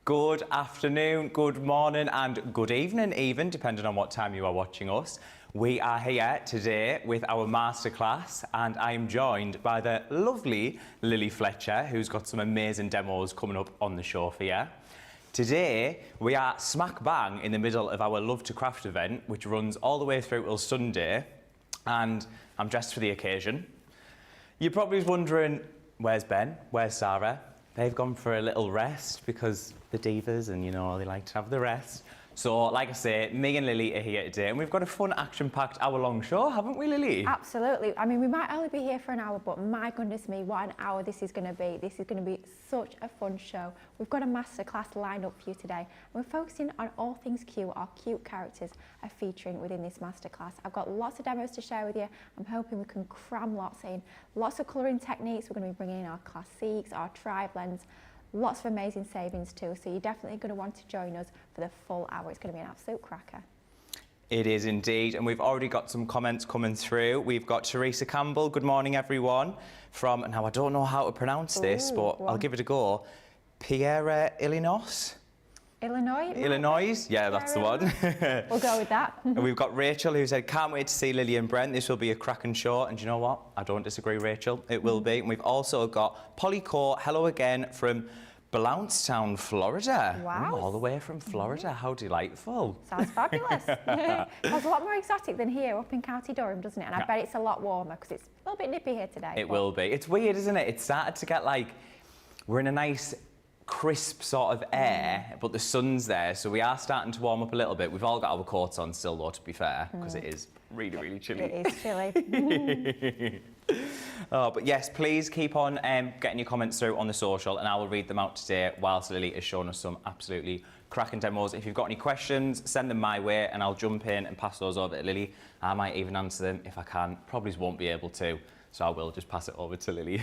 Good afternoon, good morning and good evening even, depending on what time you are watching us. We are here today with our masterclass and I am joined by the lovely Lilly Fletcher, who's got some amazing demos coming up on the show for you. Today, we are smack bang in the middle of our Love to Craft event, which runs all the way through till Sunday, and I'm dressed for the occasion. You're probably wondering, where's Ben? Where's Sarah? They've gone for a little rest because the divas and, you know, they like to have the rest. So, like I say, me and Lily are here today and we've got a fun, action-packed hour-long show, haven't we, Lily? Absolutely. I mean, we might only be here for an hour, but my goodness me, what an hour this is going to be. This is going to be such a fun show. We've got a masterclass lined up for you today. And we're focusing on all things cute. Our cute characters are featuring within this masterclass. I've got lots of demos to share with you. I'm hoping we can cram lots in. Lots of colouring techniques. We're going to be bringing in our classiques, our tri-blends. Lots of amazing savings too, so you're definitely going to want to join us for the full hour. It's going to be an absolute cracker. It is indeed, and we've already got some comments coming through. We've got Teresa Campbell, good morning everyone, from, now I don't know how to pronounce this, but I'll give it a go, Pierre, Illinois? Illinois? Yeah, that's the one. We'll go with that. And we've got Rachel who said, can't wait to see Lily and Brent. This will be a cracking show. And do you know what? I don't disagree, Rachel. It will be. And we've also got Polly Court, hello again from Blountstown, Florida. Wow. Ooh, all the way from Florida. How delightful. Sounds fabulous. It's a lot more exotic than here up in County Durham, doesn't it? And I bet it's a lot warmer because it's a little bit nippy here today. It will be. It's weird, isn't it? It started to get like, we're in a nice crisp sort of air, but the sun's there, so we are starting to warm up a little bit. We've all got our coats on still, though, to be fair, because it is really, really chilly. It is chilly. Oh, but yes, please keep on getting your comments through on the social, and I will read them out today whilst Lily is showing us some absolutely cracking demos. If you've got any questions, send them my way, and I'll jump in and pass those over to Lily. I might even answer them if I can. Probably won't be able to. So I will just pass it over to Lily.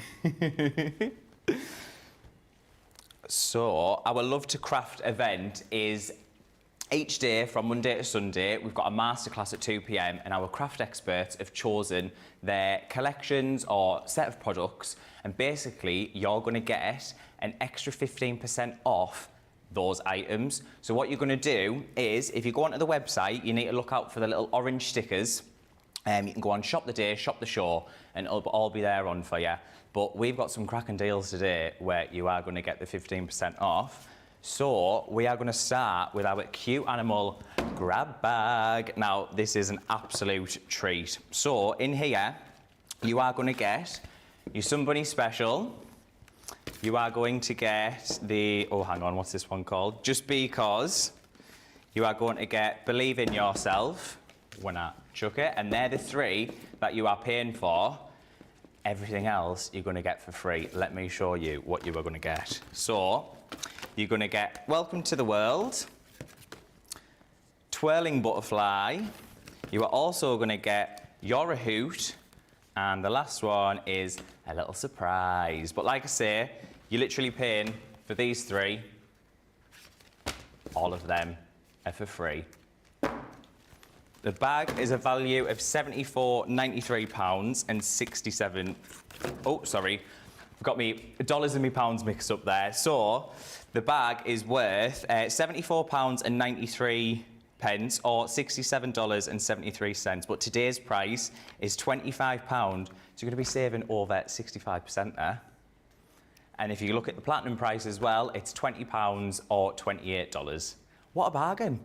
So our Love to Craft event is each day from Monday to Sunday. We've got a masterclass at 2 p.m. and our craft experts have chosen their collections or set of products, and basically you're going to get an extra 15% off those items. So what you're going to do is, if you go onto the website, you need to look out for the little orange stickers. You can go on Shop the Day, Shop the Show, and it'll all be there on for you. But we've got some cracking deals today where you are going to get the 15% off. So we are going to start with our cute animal grab bag. Now, this is an absolute treat. So in here, you are going to get your Somebody Special. You are going to get the, oh, hang on, what's this one called? Just Because. You are going to get Believe in Yourself. When I chuck it, and they're the three that you are paying for. Everything else you're going to get for free. Let me show you what you are going to get. So you're going to get Welcome to the World, Twirling Butterfly. You are also going to get You're a Hoot, and the last one is a little surprise. But like I say, you're literally paying for these three. All of them are for free. The bag is a value of £74.93 and 67. Oh, sorry, I've got me dollars and me pounds mixed up there. So the bag is worth £74.93 or $67.73. But today's price is £25. So you're going to be saving over 65% there. And if you look at the platinum price as well, it's £20 or $28. What a bargain.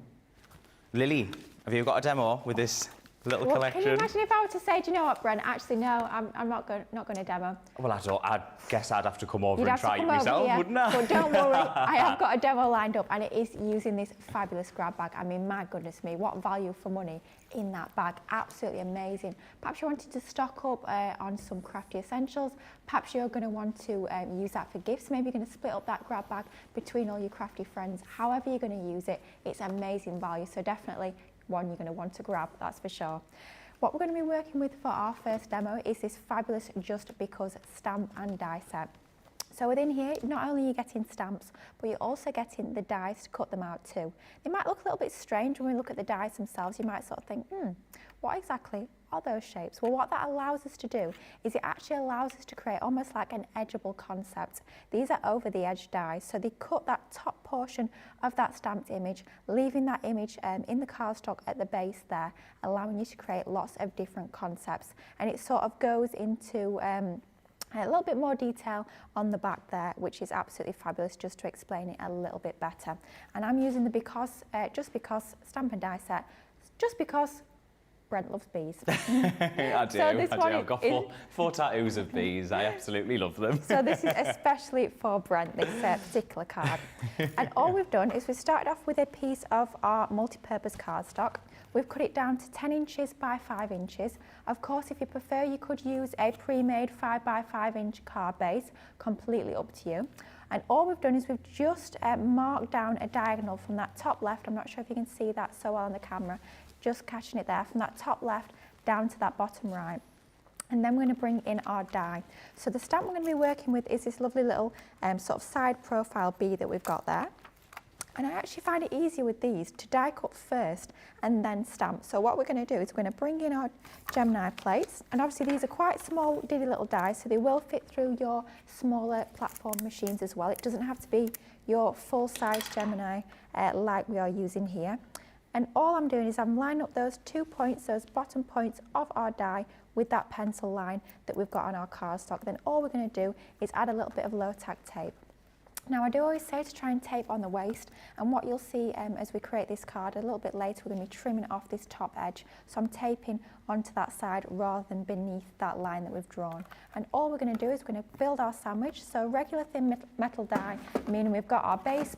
Lily, have you got a demo with this little collection? Can you imagine if I were to say, do you know what, Brent? Actually, no, I'm not going to demo. Well, I guess I'd have to come over You'd and try it myself, wouldn't I? But don't worry, I have got a demo lined up, and it is using this fabulous grab bag. I mean, my goodness me, what value for money in that bag. Absolutely amazing. Perhaps you wanted to stock up on some crafty essentials. Perhaps you're going to want to use that for gifts. Maybe you're going to split up that grab bag between all your crafty friends. However you're going to use it, it's amazing value. So definitely one you're going to want to grab, that's for sure. What we're going to be working with for our first demo is this fabulous Just Because stamp and die set. So within here, not only are you getting stamps, but you're also getting the dies to cut them out too. They might look a little bit strange when we look at the dies themselves. You might sort of think, what exactly are those shapes? Well, what that allows us to do is it actually allows us to create almost like an edgeable concept. These are over the edge dies, so they cut that top portion of that stamped image, leaving that image in the cardstock at the base there, allowing you to create lots of different concepts. And it sort of goes into a little bit more detail on the back there, which is absolutely fabulous, just to explain it a little bit better. And I'm using the Just Because stamp and die set, just because Brent loves bees. I do. I've got four tattoos of bees. I absolutely love them. So this is especially for Brent, this particular card. And all we've done is we've started off with a piece of our multi-purpose cardstock. We've cut it down to 10 inches by 5 inches. Of course, if you prefer, you could use a pre-made 5 by 5 inch card base, completely up to you. And all we've done is we've just marked down a diagonal from that top left. I'm not sure if you can see that so well on the camera. Just catching it there from that top left down to that bottom right. And then we're going to bring in our die. So the stamp we're going to be working with is this lovely little sort of side profile bee that we've got there. And I actually find it easier with these to die cut first and then stamp. So what we're going to do is we're going to bring in our Gemini plates. And obviously these are quite small, diddy little dies, so they will fit through your smaller platform machines as well. It doesn't have to be your full-size Gemini like we are using here. And all I'm doing is I'm lining up those 2 points, those bottom points of our die with that pencil line that we've got on our cardstock. Then all we're going to do is add a little bit of low-tack tape. Now I do always say to try and tape on the waist, and what you'll see as we create this card a little bit later, we're going to be trimming off this top edge. So I'm taping onto that side rather than beneath that line that we've drawn. And all we're going to do is we're going to build our sandwich. So regular thin metal die, meaning we've got our base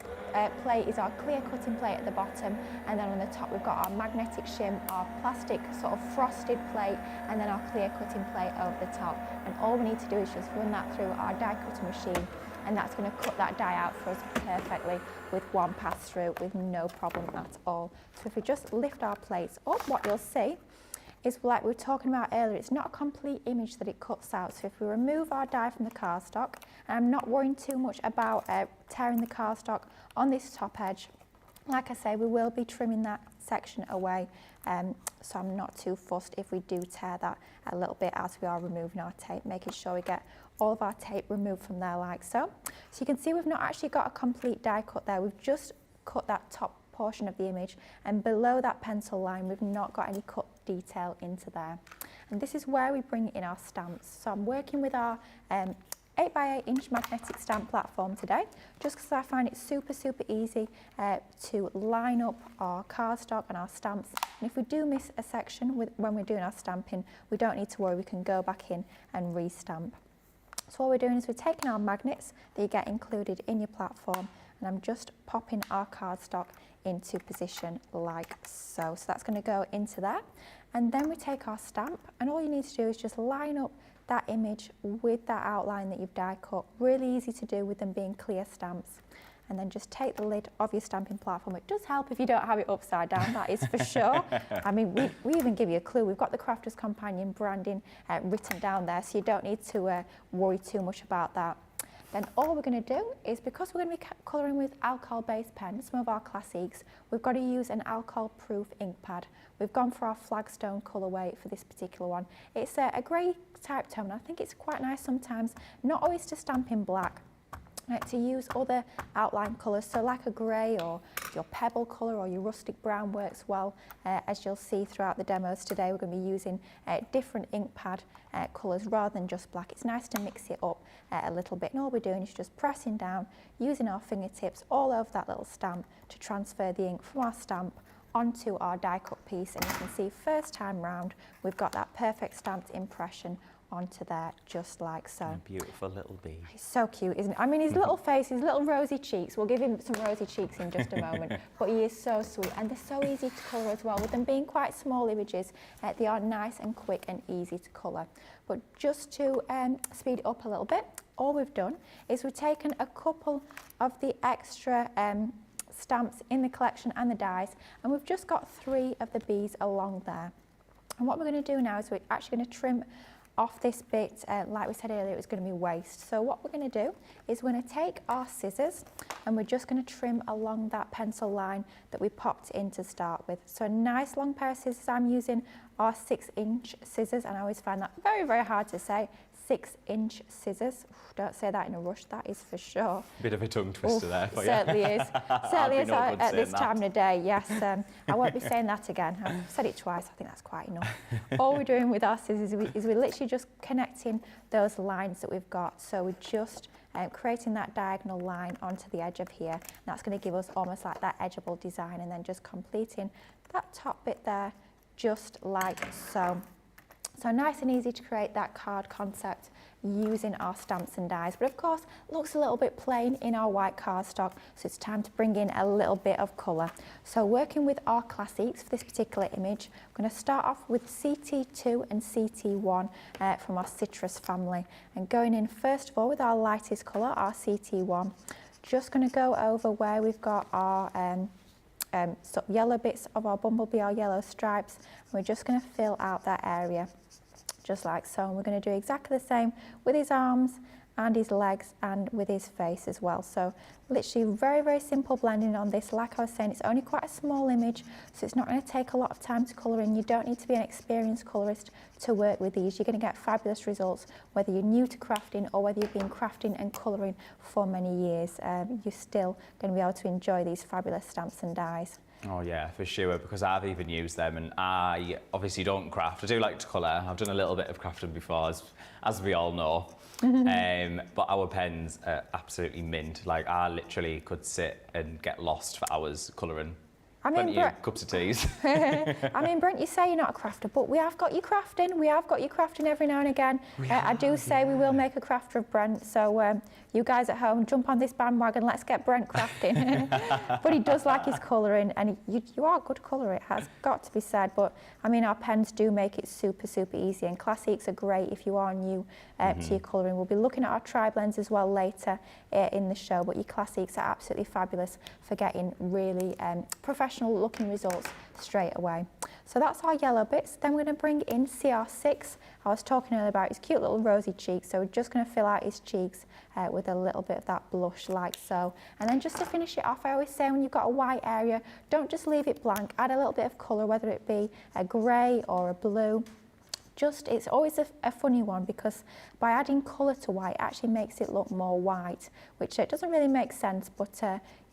plate is our clear cutting plate at the bottom, and then on the top we've got our magnetic shim, our plastic sort of frosted plate, and then our clear cutting plate over the top. And all we need to do is just run that through our die cutting machine, and that's going to cut that die out for us perfectly with one pass through with no problem at all. So if we just lift our plates up, what you'll see is, like we were talking about earlier, it's not a complete image that it cuts out. So if we remove our die from the cardstock, and I'm not worrying too much about tearing the cardstock on this top edge, like I say, we will be trimming that section away, so I'm not too fussed if we do tear that a little bit as we are removing our tape, making sure we get all of our tape removed from there like so. So you can see we've not actually got a complete die cut there, we've just cut that top portion of the image, and below that pencil line we've not got any cut detail into there. And this is where we bring in our stamps. So I'm working with our 8x8 inch magnetic stamp platform today, just because I find it super easy to line up our cardstock and our stamps. And if we do miss a section when we're doing our stamping, we don't need to worry, we can go back in and re-stamp. So what we're doing is we're taking our magnets that you get included in your platform, and I'm just popping our cardstock into position like so. So that's going to go into there, and then we take our stamp, and all you need to do is just line up that image with that outline that you've die cut. Really easy to do with them being clear stamps. And then just take the lid of your stamping platform. It does help if you don't have it upside down, that is for sure. I mean, we even give you a clue. We've got the Crafter's Companion branding written down there, so you don't need to worry too much about that. Then all we're going to do is, because we're going to be colouring with alcohol-based pens, some of our classics, we've got to use an alcohol-proof ink pad. We've gone for our Flagstone colourway for this particular one. It's a grey type tone. I think it's quite nice sometimes, not always to stamp in black, to use other outline colours, so like a grey or your pebble colour or your rustic brown works well. As you'll see throughout the demos today, we're going to be using different ink pad colours rather than just black. It's nice to mix it up a little bit, and all we're doing is just pressing down, using our fingertips all over that little stamp to transfer the ink from our stamp onto our die cut piece. And you can see first time round we've got that perfect stamped impression onto there, just like so. A beautiful little bee. He's so cute, isn't he? I mean, his little face, his little rosy cheeks, we'll give him some rosy cheeks in just a moment, but he is so sweet, and they're so easy to colour as well. With them being quite small images, they are nice and quick and easy to colour. But just to speed it up a little bit, all we've done is we've taken a couple of the extra stamps in the collection and the dies, and we've just got 3 of the bees along there. And what we're going to do now is we're actually going to trim off this bit, like we said earlier, it was going to be waste. So what we're going to do is we're going to take our scissors, and we're just going to trim along that pencil line that we popped in to start with. So a nice long pair of scissors. I'm using our 6-inch scissors, and I always find that very hard to say. 6-inch scissors. Oof, don't say that in a rush, that is for sure. Bit of a tongue twister there for you. Certainly is. Certainly is at this time of the day, yes. I won't be saying that again. I've said it twice, I think that's quite enough. All we're doing with our scissors is we're literally just connecting those lines that we've got. So we're just creating that diagonal line onto the edge of here. And that's going to give us almost like that edgeable design, and then just completing that top bit there, just like so. So nice and easy to create that card concept using our stamps and dies, but of course looks a little bit plain in our white cardstock, so it's time to bring in a little bit of colour. So working with our classics for this particular image, I'm going to start off with CT2 and CT1 from our citrus family, and going in first of all with our lightest colour, our CT1. Just going to go over where we've got our sort of yellow bits of our bumblebee, our yellow stripes, and we're just going to fill out that area just like so. And we're going to do exactly the same with his arms and his legs and with his face as well. So literally very simple blending on this. Like I was saying, it's only quite a small image, so it's not going to take a lot of time to colour in. You don't need to be an experienced colourist to work with these. You're going to get fabulous results whether you're new to crafting or whether you've been crafting and colouring for many years. You're still going to be able to enjoy these fabulous stamps and dies. Oh yeah, for sure, because I've even used them, and I obviously don't craft. I do like to colour. I've done a little bit of crafting before, as we all know. But our pens are absolutely mint. Like, I literally could sit and get lost for hours colouring. I mean, Plenty of cups of teas. I mean, Brent, you say you're not a crafter, but we have got you crafting. We have got you crafting every now and again. I do say we will make a crafter of Brent, so you guys at home, jump on this bandwagon, let's get Brent crafting. But he does like his colouring, and you are a good colour, it has got to be said. But I mean, our pens do make it super easy, and classics are great if you are new to your colouring. We'll be looking at our tri-blends as well later in the show, but your classics are absolutely fabulous for getting really professional professional looking results straight away. So that's our yellow bits. Then we're going to bring in CR6. I was talking earlier about his cute little rosy cheeks, so we're just going to fill out his cheeks with a little bit of that blush like so. And then just to finish it off, I always say when you've got a white area, don't just leave it blank, add a little bit of colour, whether it be a grey or a blue. It's always a funny one because by adding colour to white, it actually makes it look more white, which it doesn't really make sense, but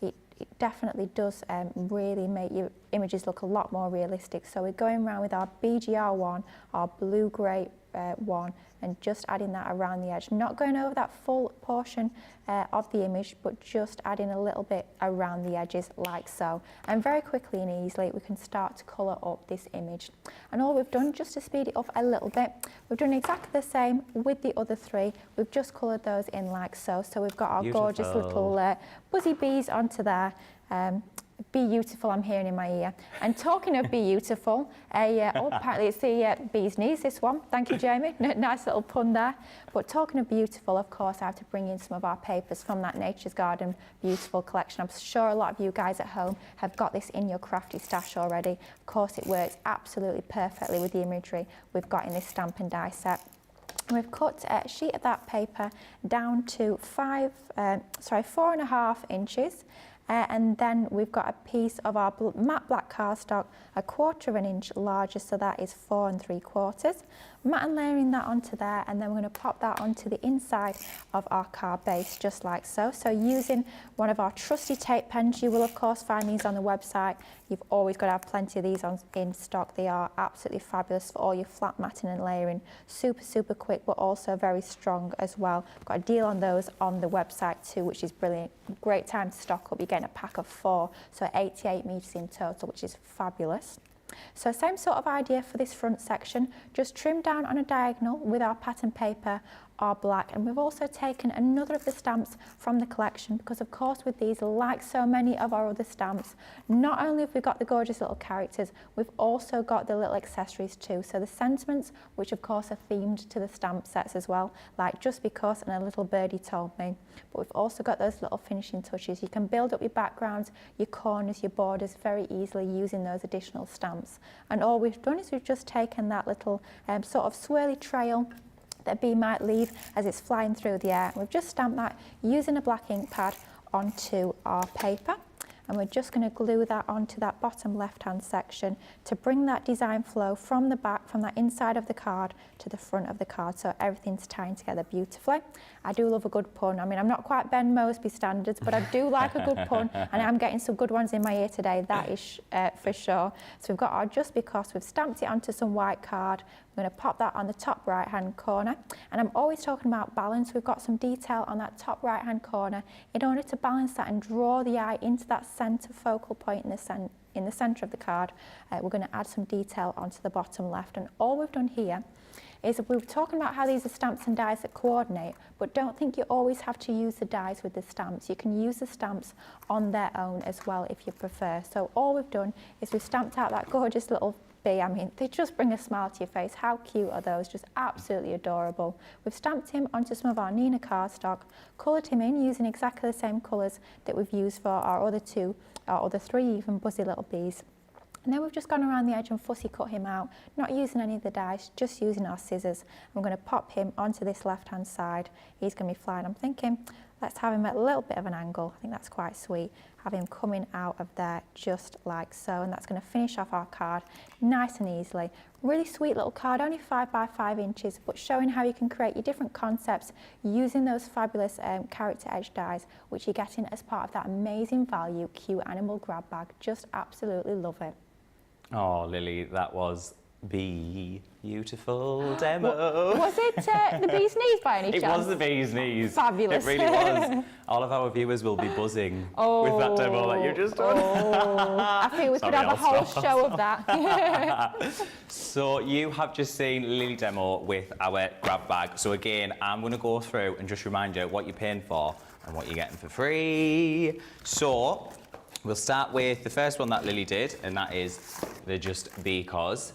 it definitely does really make your images look a lot more realistic. So we're going around with our BGR one, our blue-grey one, and just adding that around the edge. Not going over that full portion of the image, but just adding a little bit around the edges like so. And very quickly and easily we can start to colour up this image. And all we've done, just to speed it up a little bit, we've done exactly the same with the other three. We've just coloured those in like so. So we've got our gorgeous little buzzy bees onto there. Beautiful, I'm hearing in my ear. And talking of beautiful, apparently it's the bee's knees, this one. Thank you, Jamie. Nice little pun there. But talking of beautiful, of course, I have to bring in some of our papers from that Nature's Garden Beautiful collection. I'm sure a lot of you guys at home have got this in your crafty stash already. Of course, it works absolutely perfectly with the imagery we've got in this stamp and die set. We've cut a sheet of that paper down to 4.5 inches. And then we've got a piece of our matte black cardstock, 1/4 of an inch larger, so that is 4 3/4. Matte and layering that onto there, and then we're going to pop that onto the inside of our card base, just like so. So using one of our trusty tape pens, you will of course find these on the website. You've always got to have plenty of these in stock. They are absolutely fabulous for all your flat matting and layering. Super, super quick, but also very strong as well. Got a deal on those on the website too, which is brilliant. Great time to stock up. You're getting a pack of 4, so 88 metres in total, which is fabulous. So same sort of idea for this front section, just trim down on a diagonal with our pattern paper, our black, and we've also taken another of the stamps from the collection because of course with these, like so many of our other stamps, not only have we got the gorgeous little characters, we've also got the little accessories too. So the sentiments, which of course are themed to the stamp sets as well, like Just Because and A Little Birdie Told Me. But we've also got those little finishing touches. You can build up your backgrounds, your corners, your borders very easily using those additional stamps. And all we've done is we've just taken that little sort of swirly trail that a bee might leave as it's flying through the air. We've just stamped that using a black ink pad onto our paper, and we're just going to glue that onto that bottom left hand section to bring that design flow from the back, from that inside of the card to the front of the card, so everything's tying together beautifully. I do love a good pun. I mean, I'm not quite Ben Mosby standards, but I do like a good pun, and I'm getting some good ones in my ear today, that is for sure. So we've got our Just Because, we've stamped it onto some white card. We're going to pop that on the top right hand corner, and I'm always talking about balance. We've got some detail on that top right hand corner in order to balance that and draw the eye into that centre focal point in the centre of the card. We're going to add some detail onto the bottom left, and all we've done here is we were talking about how these are stamps and dies that coordinate, but don't think you always have to use the dies with the stamps. You can use the stamps on their own as well if you prefer. So all we've done is we've stamped out that gorgeous little bee. I mean, they just bring a smile to your face. How cute are those? Just absolutely adorable. We've stamped him onto some of our Nina cardstock, coloured him in using exactly the same colours that we've used for our other 3 even buzzy little bees. And then we've just gone around the edge and fussy cut him out, not using any of the dies, just using our scissors. I'm going to pop him onto this left hand side. He's going to be flying. I'm thinking, let's have him at a little bit of an angle. I think that's quite sweet. Have him coming out of there just like so, and that's going to finish off our card nice and easily. Really sweet little card, only 5 by 5 inches, but showing how you can create your different concepts using those fabulous character edge dies, which you're getting as part of that amazing value cute animal grab bag. Just absolutely love it. Oh, Lily, that was beautiful demo. Was it the bee's knees by any chance? It was the bee's knees. Fabulous. It really was. All of our viewers will be buzzing with that demo that you just done. I feel we could have a whole show of that. So you have just seen Lily demo with our grab bag. So again, I'm going to go through and just remind you what you're paying for and what you're getting for free. So we'll start with the first one that Lily did, and that is the Just Because.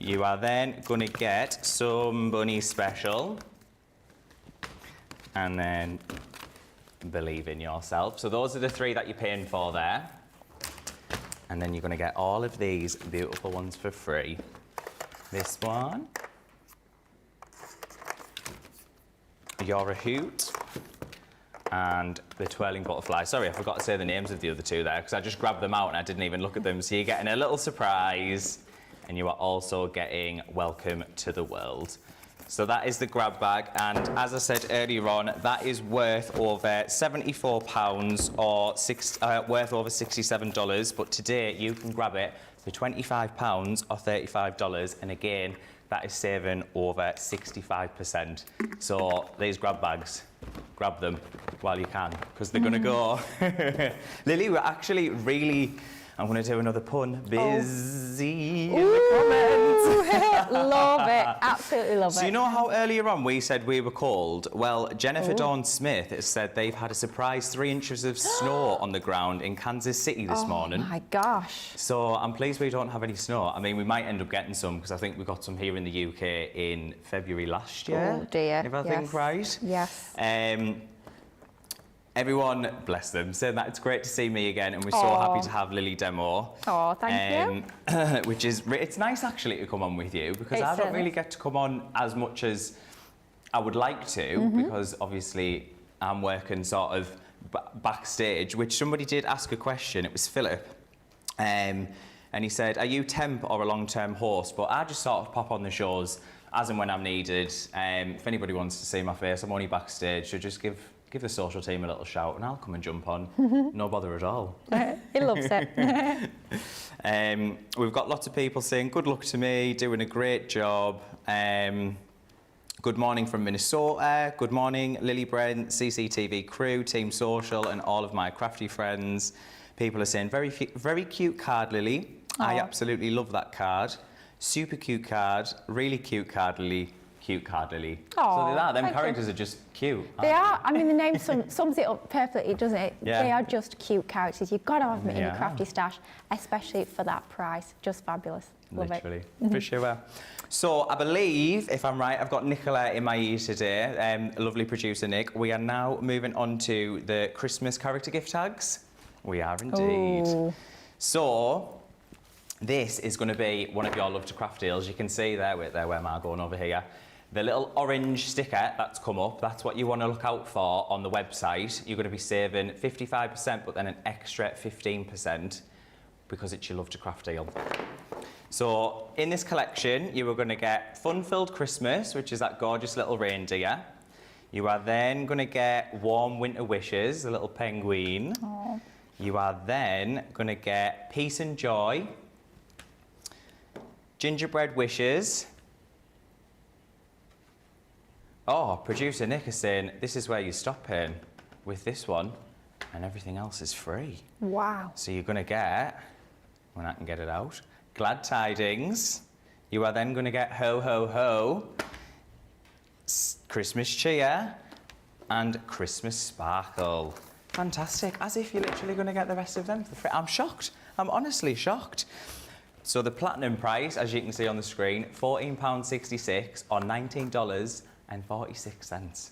You are then going to get some Bunny Special, and then Believe in Yourself. So those are the 3 that you're paying for there. And then you're going to get all of these beautiful ones for free. This one. You're a Hoot. And the Twirling Butterfly. Sorry, I forgot to say the names of the other two there because I just grabbed them out and I didn't even look at them. So you're getting a little surprise and you are also getting Welcome to the World. So that is the grab bag, and as I said earlier on, that is worth over £74 or worth over $67, but today you can grab it for £25 or $35, and again, that is saving over 65%. So these grab bags, grab them while you can, because they're gonna go. Lily, we're actually really, I'm going to do another pun. Busy in the comments. Love it. Absolutely love it. So you know how earlier on we said we were cold? Well, Jennifer Dawn Smith has said they've had a surprise 3 inches of snow on the ground in Kansas City this morning. Oh my gosh. So I'm pleased we don't have any snow. I mean, we might end up getting some because I think we got some here in the UK in February last year. Oh dear. If I think right. Yes. Everyone, bless them, saying that it's great to see me again, and we're so happy to have Lily demo. Oh, thank you. Which is, it's nice actually to come on with you because I don't really get to come on as much as I would like to because obviously I'm working sort of backstage, which somebody did ask a question. It was Philip. And he said, are you temp or a long-term host? But I just sort of pop on the shows as and when I'm needed. If anybody wants to see my face, I'm only backstage, so just give the social team a little shout and I'll come and jump on. No bother at all. He loves it. We've got lots of people saying good luck to me, doing a great job. Good morning from Minnesota. Good morning, Lily, Brent, CCTV crew, Team Social, and all of my crafty friends. People are saying very cute card, Lily. I absolutely love that card. Super cute card, really cute card, Lily. Cute card, Lily. So them characters are just cute. They are. I mean, the name sums it up perfectly, doesn't it? Yeah. They are just cute characters. You've got to have them in your crafty stash, especially for that price. Just fabulous. Love Literally, it. for sure. So I believe, if I'm right, I've got Nicola in my ear today, lovely producer Nick. We are now moving on to the Christmas character gift tags. We are indeed. Ooh. So this is going to be one of your Love to Craft deals. You can see there where am I going over here. The little orange sticker that's come up, that's what you want to look out for on the website. You're going to be saving 55%, but then an extra 15% because it's your Love to Craft deal. So in this collection, you are going to get Fun-Filled Christmas, which is that gorgeous little reindeer. You are then going to get Warm Winter Wishes, the little penguin. Aww. You are then going to get Peace and Joy, Gingerbread Wishes. Oh, producer Nick is saying this is where you stop paying with this one and everything else is free. Wow. So you're going to get, when I can get it out, Glad Tidings. You are then going to get Ho Ho Ho, Christmas Cheer, and Christmas Sparkle. Fantastic, as if you're literally going to get the rest of them for free. I'm shocked. I'm honestly shocked. So the platinum price, as you can see on the screen, £14.66 or $19.46.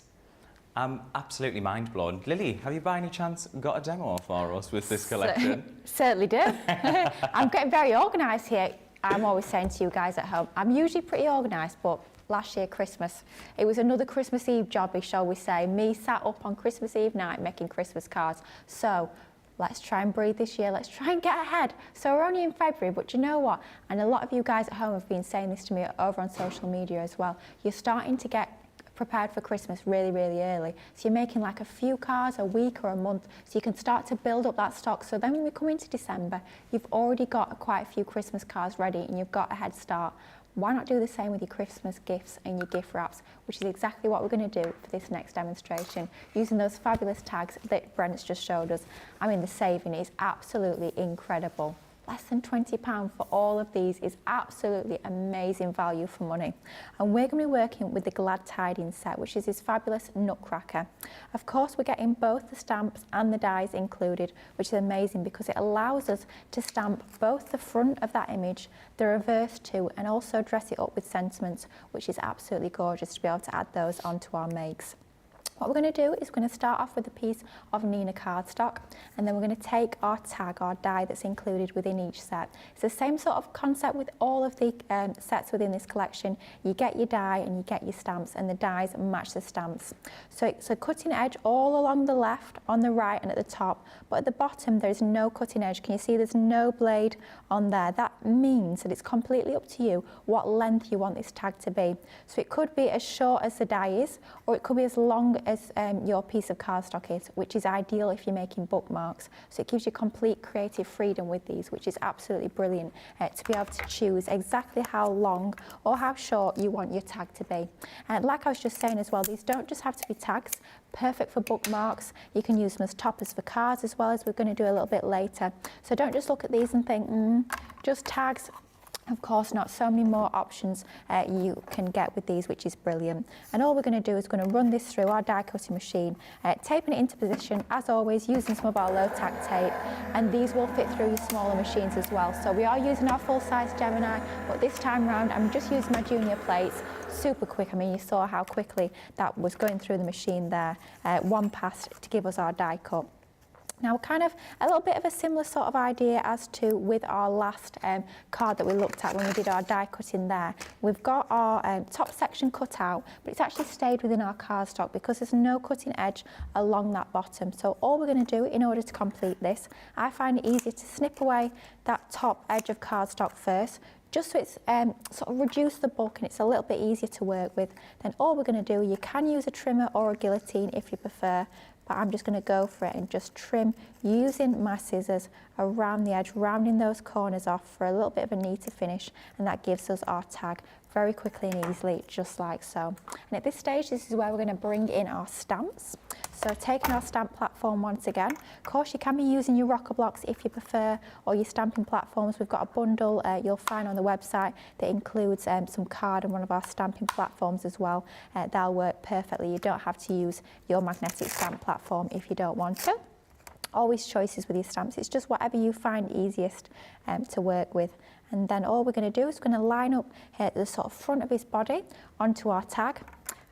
I'm absolutely mind blown. Lily, have you by any chance got a demo for us with this collection? Certainly do. I'm getting very organised here. I'm always saying to you guys at home, I'm usually pretty organised, but last year Christmas, it was another Christmas Eve jobby, shall we say. Me sat up on Christmas Eve night making Christmas cards. So let's try and breathe this year. Let's try and get ahead. So we're only in February, but you know what? And a lot of you guys at home have been saying this to me over on social media as well. You're starting to get prepared for Christmas really, really early. So you're making like a few cards a week or a month, so you can start to build up that stock. So then when we come into December, you've already got quite a few Christmas cards ready and you've got a head start. Why not do the same with your Christmas gifts and your gift wraps, which is exactly what we're going to do for this next demonstration, using those fabulous tags that Brent's just showed us. I mean, the saving is absolutely incredible. Less than £20 for all of these is absolutely amazing value for money. And we're going to be working with the Glad Tidings set, which is this fabulous nutcracker. Of course, we're getting both the stamps and the dies included, which is amazing because it allows us to stamp both the front of that image, the reverse too, and also dress it up with sentiments, which is absolutely gorgeous to be able to add those onto our makes. What we're going to do is we're going to start off with a piece of Nina cardstock, and then we're going to take our tag, our die that's included within each set. It's the same sort of concept with all of the sets within this collection. You get your die and you get your stamps, and the dies match the stamps. So it's a cutting edge all along the left, on the right and at the top, but at the bottom there's no cutting edge. Can you see there's no blade on there? That means that it's completely up to you what length you want this tag to be. So it could be as short as the die is, or it could be as long as your piece of cardstock is, which is ideal if you're making bookmarks. So it gives you complete creative freedom with these, which is absolutely brilliant, to be able to choose exactly how long or how short you want your tag to be. And like I was just saying as well, these don't just have to be tags, perfect for bookmarks. You can use them as toppers for cards as well, as we're going to do a little bit later. So don't just look at these and think, just tags. Of course not. So many more options you can get with these, which is brilliant. And all we're going to do is going to run this through our die cutting machine, taping it into position, as always, using some of our low tack tape, and these will fit through your smaller machines as well. So we are using our full-size Gemini, but this time round I'm just using my junior plates. Super quick. I mean, you saw how quickly that was going through the machine there. One pass to give us our die cut. Now, kind of a little bit of a similar sort of idea as to with our last card that we looked at when we did our die cutting there. We've got our top section cut out, but it's actually stayed within our cardstock because there's no cutting edge along that bottom. So all we're going to do in order to complete this, I find it easier to snip away that top edge of cardstock first, just so it's sort of reduce the bulk and it's a little bit easier to work with. Then all we're going to do, you can use a trimmer or a guillotine if you prefer, but I'm just going to go for it and just trim using my scissors around the edge, rounding those corners off for a little bit of a neater finish, and that gives us our tag very quickly and easily, just like so. And at this stage, this is where we're going to bring in our stamps. So taking our stamp platform once again, of course you can be using your rocker blocks if you prefer, or your stamping platforms. We've got a bundle you'll find on the website that includes some card and one of our stamping platforms as well. They'll work perfectly. You don't have to use your magnetic stamp platform if you don't want to. Always choices with your stamps. It's just whatever you find easiest to work with. And then all we're going to do is going to line up here at the sort of front of his body onto our tag.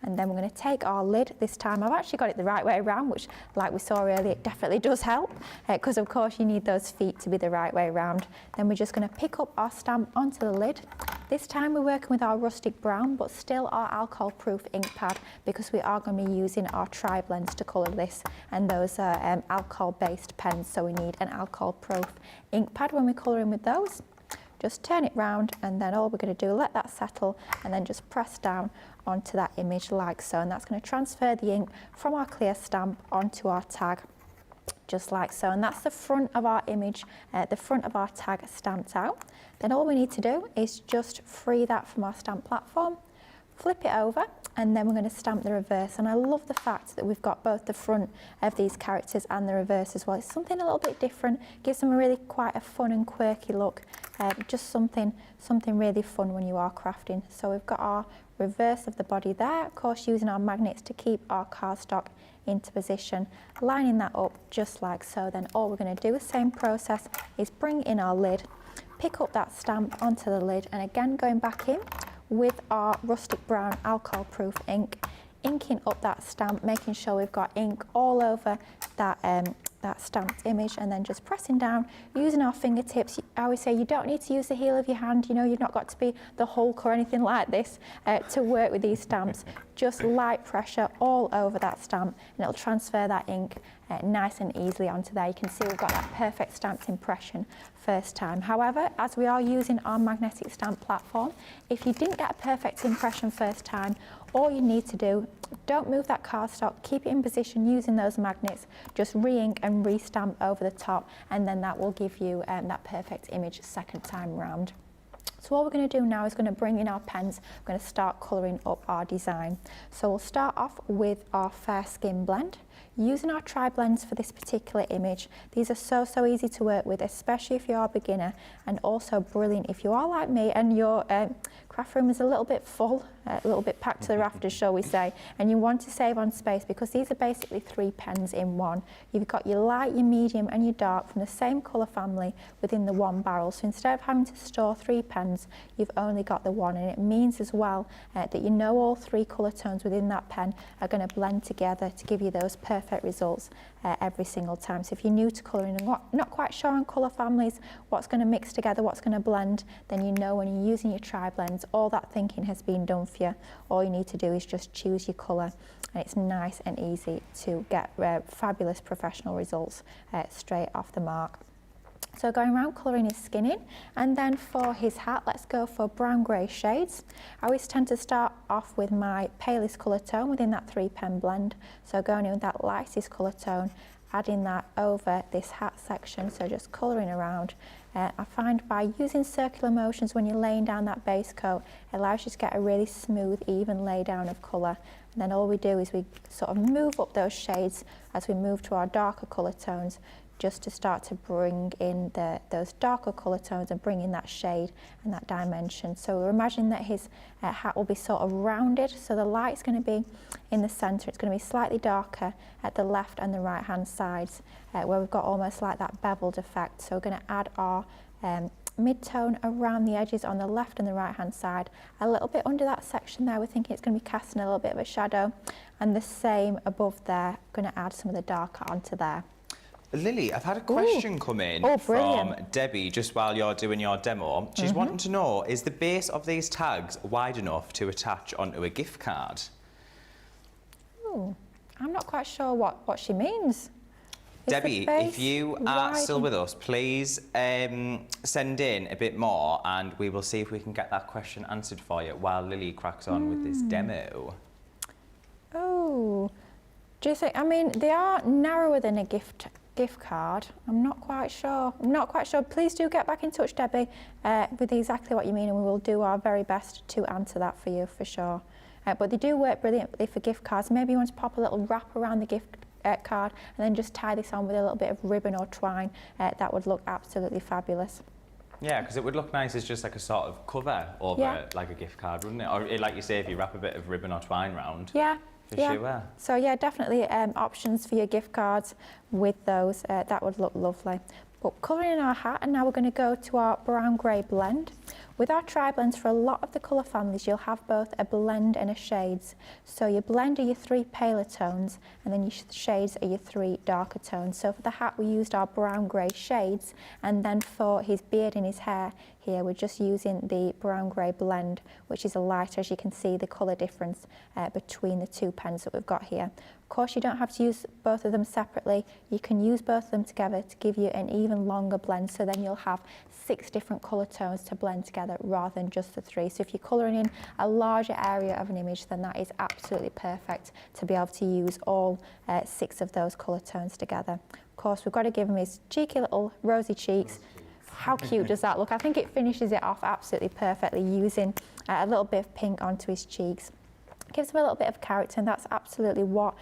And then we're going to take our lid. This time I've actually got it the right way around, which, like we saw earlier, it definitely does help, because of course you need those feet to be the right way around. Then we're just going to pick up our stamp onto the lid. This time we're working with our rustic brown, but still our alcohol-proof ink pad, because we are going to be using our tri-blends to colour this, and those are alcohol-based pens, so we need an alcohol-proof ink pad when we're colouring with those. Just turn it round, and then all we're going to do, let that settle, and then just press down onto that image like so, and that's going to transfer the ink from our clear stamp onto our tag, just like so. And that's the front of our image, the front of our tag stamped out. Then all we need to do is just free that from our stamp platform, flip it over, and then we're going to stamp the reverse. And I love the fact that we've got both the front of these characters and the reverse as well. It's something a little bit different, gives them a really quite a fun and quirky look, just something really fun when you are crafting. So we've got our reverse of the body there, of course using our magnets to keep our cardstock into position, lining that up just like so. Then all we're going to do, the same process, is bring in our lid, pick up that stamp onto the lid, and again going back in with our rustic brown alcohol proof ink, inking up that stamp, making sure we've got ink all over that that stamped image, and then just pressing down using our fingertips. I always say you don't need to use the heel of your hand, you know, you've not got to be the Hulk or anything like this to work with these stamps. Just light pressure all over that stamp, and it'll transfer that ink nice and easily onto there. You can see we've got that perfect stamped impression first time. However, as we are using our magnetic stamp platform, if you didn't get a perfect impression first time, all you need to do, don't move that cardstock, keep it in position using those magnets, just re-ink and re-stamp over the top, and then that will give you that perfect image second time round. So what we're going to do now is going to bring in our pens. We're going to start colouring up our design. So we'll start off with our Fair Skin blend. Using our tri-blends for this particular image. These are so easy to work with, especially if you are a beginner, and also brilliant if you are like me and your craft room is a little bit full, a little bit packed to the rafters, shall we say, and you want to save on space, because these are basically 3 pens in one. You've got your light, your medium and your dark from the same colour family within the one barrel. So instead of having to store 3 pens, pens, you've only got the one, and it means as well that you know all 3 colour tones within that pen are going to blend together to give you those perfect results every single time. So if you're new to colouring and not quite sure on colour families, what's going to mix together, what's going to blend, then you know when you're using your tri-blends, all that thinking has been done for you. All you need to do is just choose your colour, and it's nice and easy to get fabulous professional results straight off the mark. So going around colouring his skin in, and then for his hat, let's go for brown grey shades. I always tend to start off with my palest colour tone within that 3 pen blend. So going in with that lightest colour tone, adding that over this hat section, so just colouring around. I find by using circular motions when you're laying down that base coat, it allows you to get a really smooth, even lay down of colour. And then all we do is we sort of move up those shades as we move to our darker colour tones, just to start to bring in those darker colour tones and bring in that shade and that dimension. So we're imagining that his hat will be sort of rounded, so the light's going to be in the centre, it's going to be slightly darker at the left and the right hand sides, where we've got almost like that beveled effect. So we're going to add our mid-tone around the edges on the left and the right hand side. A little bit under that section there, we're thinking it's going to be casting a little bit of a shadow, and the same above there, going to add some of the darker onto there. Lily, I've had a question come in from Debbie just while you're doing your demo. She's wanting to know, is the base of these tags wide enough to attach onto a gift card? Oh, I'm not quite sure what she means. Debbie, if you are still with us, please send in a bit more and we will see if we can get that question answered for you while Lily cracks on with this demo. Oh, do you think, I mean, they are narrower than a gift card. I'm not quite sure. Please do get back in touch, Debbie, with exactly what you mean, and we will do our very best to answer that for you for sure. But they do work brilliantly for gift cards. Maybe you want to pop a little wrap around the gift card and then just tie this on with a little bit of ribbon or twine. That would look absolutely fabulous. Yeah, because it would look nice as just like a sort of cover over like a gift card, wouldn't it? Or like you say, if you wrap a bit of ribbon or twine round. Yeah. For sure. So yeah, definitely options for your gift cards with those. That would look lovely. But colouring in our hat, and now we're going to go to our brown grey blend. With our tri-blends, for a lot of the colour families, you'll have both a blend and a shades. So your blend are your 3 paler tones, and then your shades are your 3 darker tones. So for the hat, we used our brown grey shades, and then for his beard and his hair here, we're just using the brown grey blend, which is a lighter, as you can see the colour difference between the 2 pens that we've got here. Of course, you don't have to use both of them separately. You can use both of them together to give you an even longer blend, so then you'll have 6 different colour tones to blend together rather than just the 3. So if you're colouring in a larger area of an image, then that is absolutely perfect to be able to use all 6 of those colour tones together. Of course, we've got to give him his cheeky little rosy cheeks. How cute does that look? I think it finishes it off absolutely perfectly, using a little bit of pink onto his cheeks. Gives them a little bit of character, and that's absolutely what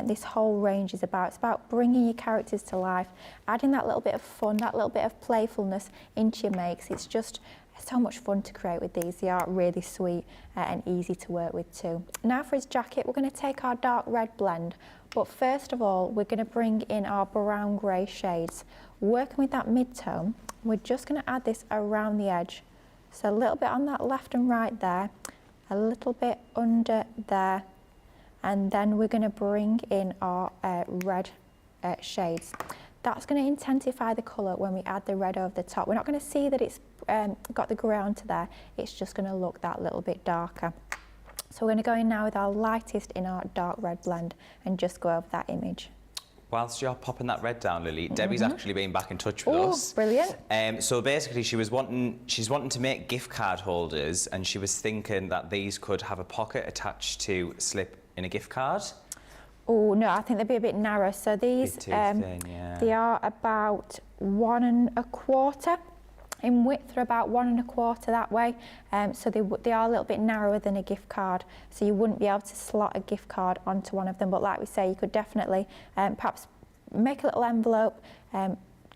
this whole range is about. It's about bringing your characters to life, adding that little bit of fun, that little bit of playfulness into your makes. It's just so much fun to create with these. They are really sweet and easy to work with too. Now for his jacket, we're going to take our dark red blend, but first of all, we're going to bring in our brown grey shades. Working with that mid-tone, we're just going to add this around the edge. So a little bit on that left and right there, a little bit under there, and then we're going to bring in our red shades. That's going to intensify the colour when we add the red over the top. We're not going to see that it's got the grey onto there, it's just going to look that little bit darker. So we're going to go in now with our lightest in our dark red blend and just go over that image. Whilst you're popping that red down, Lily, Debbie's actually been back in touch with us. Brilliant. So basically, she's wanting to make gift card holders, and she was thinking that these could have a pocket attached to slip in a gift card. Oh no, I think they'd be a bit narrow. So these, thin, yeah. They are about 1 1/4 in width, they're about 1 1/4 that way. So they are a little bit narrower than a gift card. So you wouldn't be able to slot a gift card onto one of them. But like we say, you could definitely perhaps make a little envelope,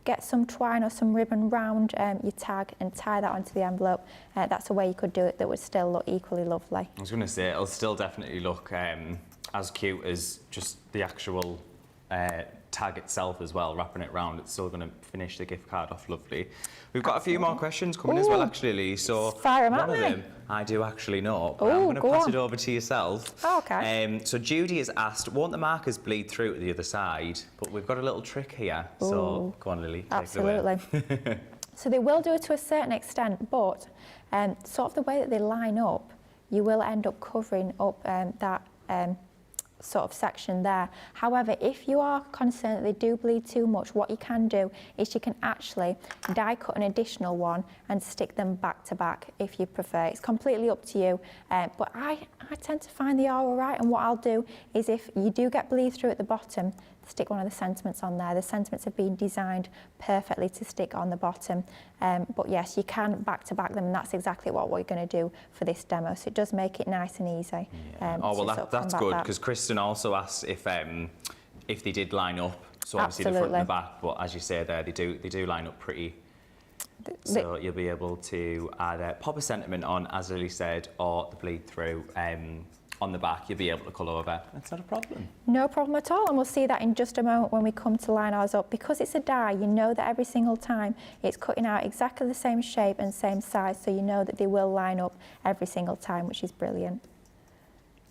get some twine or some ribbon round your tag and tie that onto the envelope. That's a way you could do it that would still look equally lovely. I was going to say, it'll still definitely look as cute as just the actual tag itself as well, wrapping it round. It's still going to finish the gift card off lovely. We've got a few more questions coming as well, actually, Lee. So fire 'em at one of me. them I do actually know, but I'm Ooh, going to go pass on. it over to yourself. Oh, okay. So Judy has asked, won't the markers bleed through to the other side? But we've got a little trick here. So go on, Lily, take it away. Absolutely. So they will do it to a certain extent, but sort of the way that they line up, you will end up covering up that sort of section there. However, if you are concerned that they do bleed too much, what you can do is you can actually die cut an additional one and stick them back to back if you prefer. It's completely up to you, but I tend to find they are all right, and what I'll do is if you do get bleed through at the bottom, stick one of the sentiments on there. The sentiments have been designed perfectly to stick on the bottom, but yes, you can back to back them, and that's exactly what we're going to do for this demo, so it does make it nice and easy. Yeah. Oh, well, that's good, because Kristen also asked if they did line up, so obviously the front and the back, but as you say there, they do line up pretty. So you'll be able to either pop a sentiment on, as Lily said, or the bleed through on the back. You'll be able to colour over. That's not a problem. No problem at all, and we'll see that in just a moment when we come to line ours up. Because it's a die, you know that every single time it's cutting out exactly the same shape and same size, so you know that they will line up every single time, which is brilliant.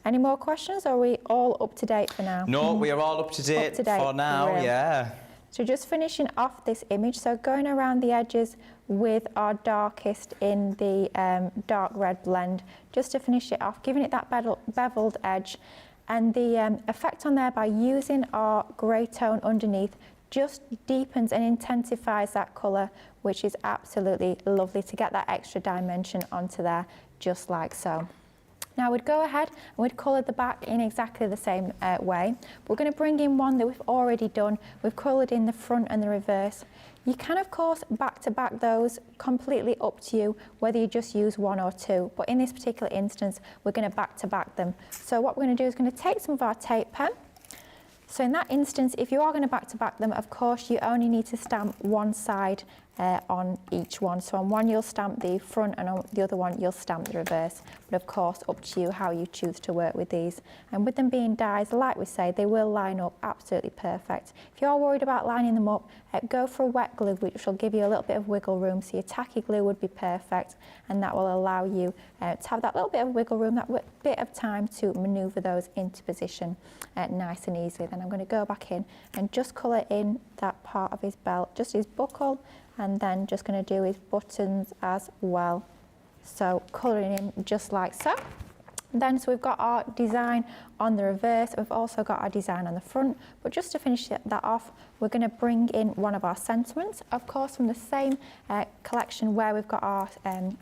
Any more questions, or are we all up to date for now? No, we are all up to date for now, Real. yeah. So just finishing off this image, so going around the edges with our darkest in the dark red blend, just to finish it off, giving it that beveled edge. And the effect on there by using our grey tone underneath just deepens and intensifies that colour, which is absolutely lovely to get that extra dimension onto there, just like so. Now we'd go ahead and we'd colour the back in exactly the same way. We're going to bring in one that we've already done. We've coloured in the front and the reverse. You can, of course, back to back those, completely up to you, whether you just use one or two. But in this particular instance, we're going to back to back them. So what we're going to do is going to take some of our tape pen. So in that instance, if you are going to back to back them, of course, you only need to stamp one side on each one. So on one you'll stamp the front, and on the other one you'll stamp the reverse. But of course, up to you how you choose to work with these. And with them being dies, like we say, they will line up absolutely perfect. If you are worried about lining them up, go for a wet glue, which will give you a little bit of wiggle room. So your tacky glue would be perfect, and that will allow you to have that little bit of wiggle room, that bit of time to manoeuvre those into position nice and easily. Then I'm going to go back in and just colour in that part of his belt, just his buckle, and then just going to do his buttons as well. So colouring in just like so. Then so we've got our design on the reverse, we've also got our design on the front, but just to finish that off, we're going to bring in one of our sentiments, of course from the same collection where we've got our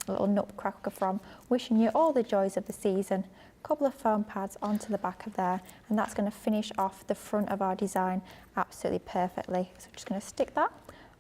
little nutcracker from, wishing you all the joys of the season. Couple of foam pads onto the back of there, and that's going to finish off the front of our design absolutely perfectly. So I'm just going to stick that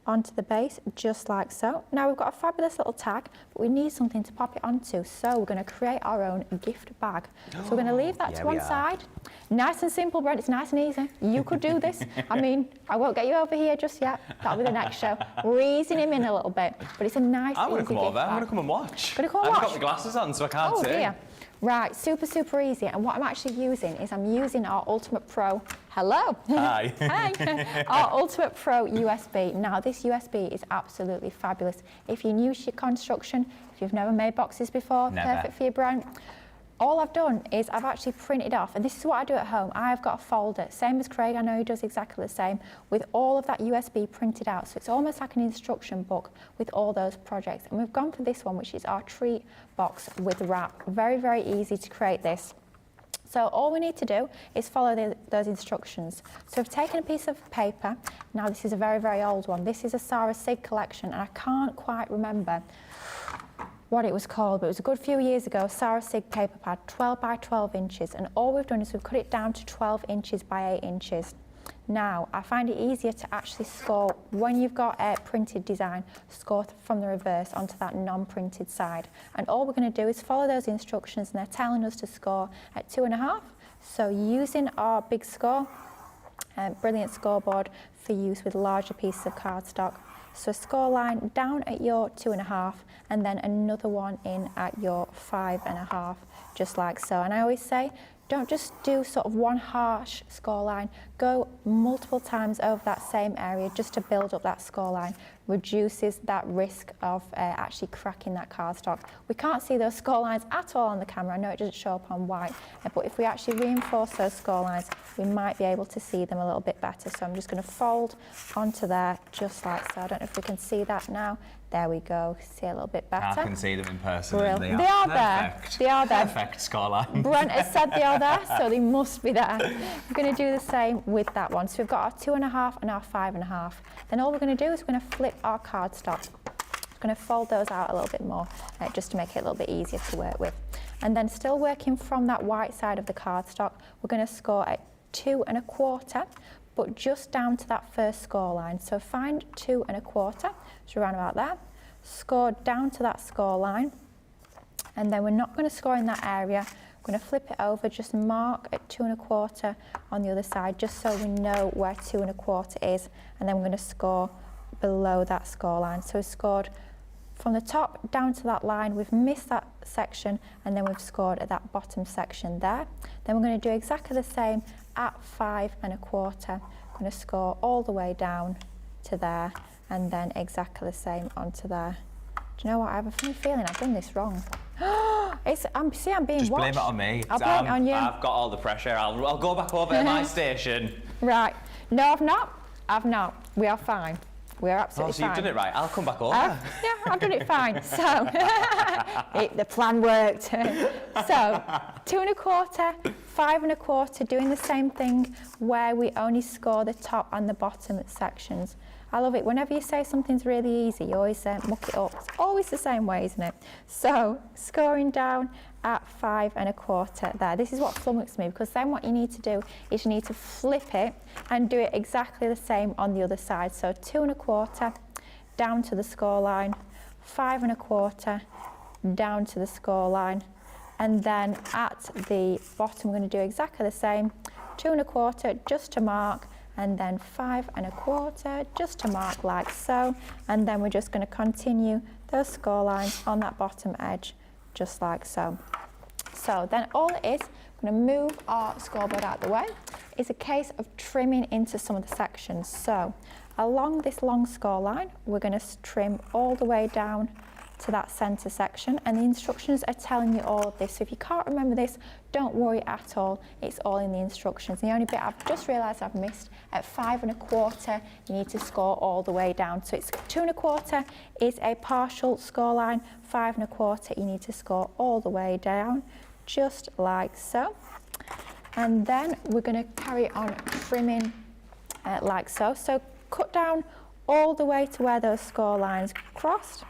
onto the base just like so. Now we've got a fabulous little tag, but we need something to pop it onto, so we're going to create our own gift bag. So we're going to leave that to one side. Nice and simple, Brent, it's nice and easy. You could do this. I mean, I won't get you over here just yet. That'll be the next show. We're easing him in a little bit, but it's a nice, I'm going to easy come gift over, bag. I'm going to come and watch. Gonna come and I've watch? got the glasses on, so I can't see. Oh dear. Right, super easy. And what I'm actually using is I'm using our Ultimate Pro. Hello. Hi. Hi. Our Ultimate Pro USB. Now this USB is absolutely fabulous. If you're new to construction, if you've never made boxes before, perfect for your brand. All I've done is I've actually printed off, and this is what I do at home. I've got a folder, same as Craig, I know he does exactly the same, with all of that USB printed out. So it's almost like an instruction book with all those projects. And we've gone for this one, which is our treat box with wrap. Very easy to create this. So all we need to do is follow those instructions. So we've taken a piece of paper. Now this is a very old one. This is a Sarah Sig collection, and I can't quite remember what it was called, but it was a good few years ago. Sarah Sig paper pad, 12 by 12 inches, and all we've done is we've cut it down to 12 inches by 8 inches. Now, I find it easier to actually score, when you've got a printed design, score from the reverse onto that non-printed side. And all we're going to do is follow those instructions, and they're telling us to score at 2.5. So using our big score, brilliant scoreboard for use with larger pieces of cardstock. So a score line down at your 2.5, and then another one in at your 5.5, just like so. And I always say, don't just do sort of one harsh scoreline. Go multiple times over that same area just to build up that scoreline. Reduces that risk of actually cracking that cardstock. We can't see those scorelines at all on the camera. I know it doesn't show up on white, but if we actually reinforce those scorelines, we might be able to see them a little bit better. So I'm just going to fold onto there just like so. I don't know if we can see that now. There we go, see a little bit better. I can see them in person. Brilliant. And They are perfect. there. They are there. Perfect scoreline. Brent has said they are there, so they must be there. We're going to do the same with that one. So we've got our 2.5 and our 5.5. Then all we're going to do is we're going to flip our cardstock. We're going to fold those out a little bit more, just to make it a little bit easier to work with. And then still working from that white side of the cardstock, we're going to score at 2.25, but just down to that first score line. So find 2.25, so around about there. Score down to that score line, and then we're not going to score in that area. We're going to flip it over, just mark at 2.25 on the other side, just so we know where 2.25 is, and then we're going to score below that score line. So we've scored from the top down to that line, we've missed that section, and then we've scored at that bottom section there. Then we're going to do exactly the same at 5.25. I'm going to score all the way down to there, and then exactly the same onto there. Do you know what? I have a funny feeling I've done this wrong. I'm being Just watched. blame it on me. I'll blame it on you. I've got all the pressure. I'll go back over to my station. Right. No, I've not. I've not. We are fine. We are absolutely So you've fine. done it right. I'll come back over. Yeah, I've done it fine. So the plan worked. So 2.25, 5.25, doing the same thing where we only score the top and the bottom sections. I love it. Whenever you say something's really easy, you always muck it up. It's always the same way, isn't it? So scoring down at 5.25 there. This is what flummoxed me, because then what you need to do is you need to flip it and do it exactly the same on the other side. So 2.25 down to the score line, 5.25 down to the score line, and then at the bottom we're going to do exactly the same, 2.25 just to mark, and then 5.25 just to mark like so, and then we're just going to continue those score lines on that bottom edge just like so. So then all it is, I'm going to move our scoreboard out of the way. It's a case of trimming into some of the sections. So along this long score line, we're going to trim all the way down to that centre section, and the instructions are telling you all of this. So if you can't remember this, don't worry at all. It's all in the instructions. The only bit I've just realised I've missed, at 5.25, you need to score all the way down. So it's 2.25 is a partial score line, 5.25 you need to score all the way down, just like so. And then we're going to carry on trimming like so. So cut down all the way to where those score lines crossed,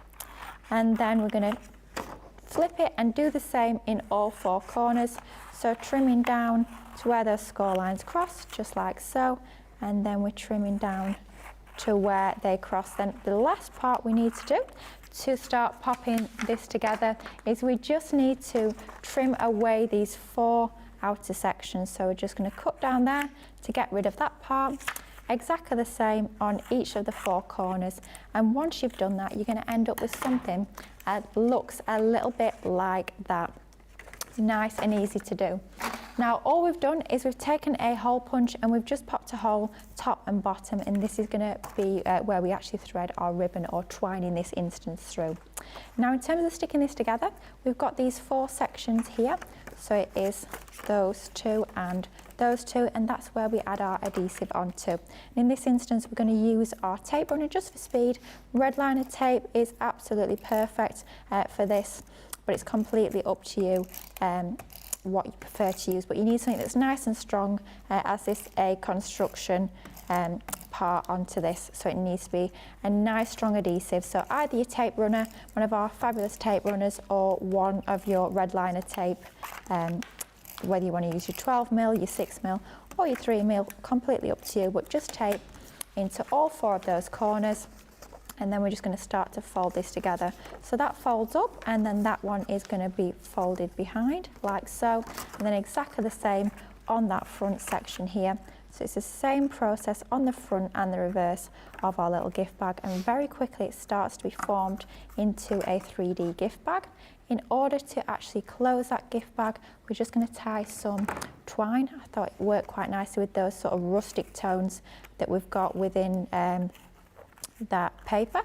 and then we're going to flip it and do the same in all four corners. So trimming down to where those score lines cross, just like so, and then we're trimming down to where they cross. Then the last part we need to do to start popping this together is we just need to trim away these four outer sections. So we're just going to cut down there to get rid of that part. Exactly the same on each of the four corners, and once you've done that, you're going to end up with something that looks a little bit like that. Nice and easy to do. Now all we've done is we've taken a hole punch and we've just popped a hole top and bottom, and this is going to be where we actually thread our ribbon, or twine in this instance, through. Now in terms of sticking this together, we've got these four sections here. So it is those two and those two, and that's where we add our adhesive onto. And in this instance, we're going to use our tape runner just for speed. Red liner tape is absolutely perfect for this, but it's completely up to you what you prefer to use. But you need something that's nice and strong, as this a construction part onto this, so it needs to be a nice strong adhesive. So either your tape runner, one of our fabulous tape runners, or one of your red liner tape, whether you want to use your 12mm, your 6mm, or your 3mm, completely up to you, but just tape into all four of those corners, and then we're just going to start to fold this together. So that folds up, and then that one is going to be folded behind like so, and then exactly the same on that front section here. So it's the same process on the front and the reverse of our little gift bag, and very quickly it starts to be formed into a 3D gift bag. In order to actually close that gift bag, we're just going to tie some twine. I thought it worked quite nicely with those sort of rustic tones that we've got within that paper.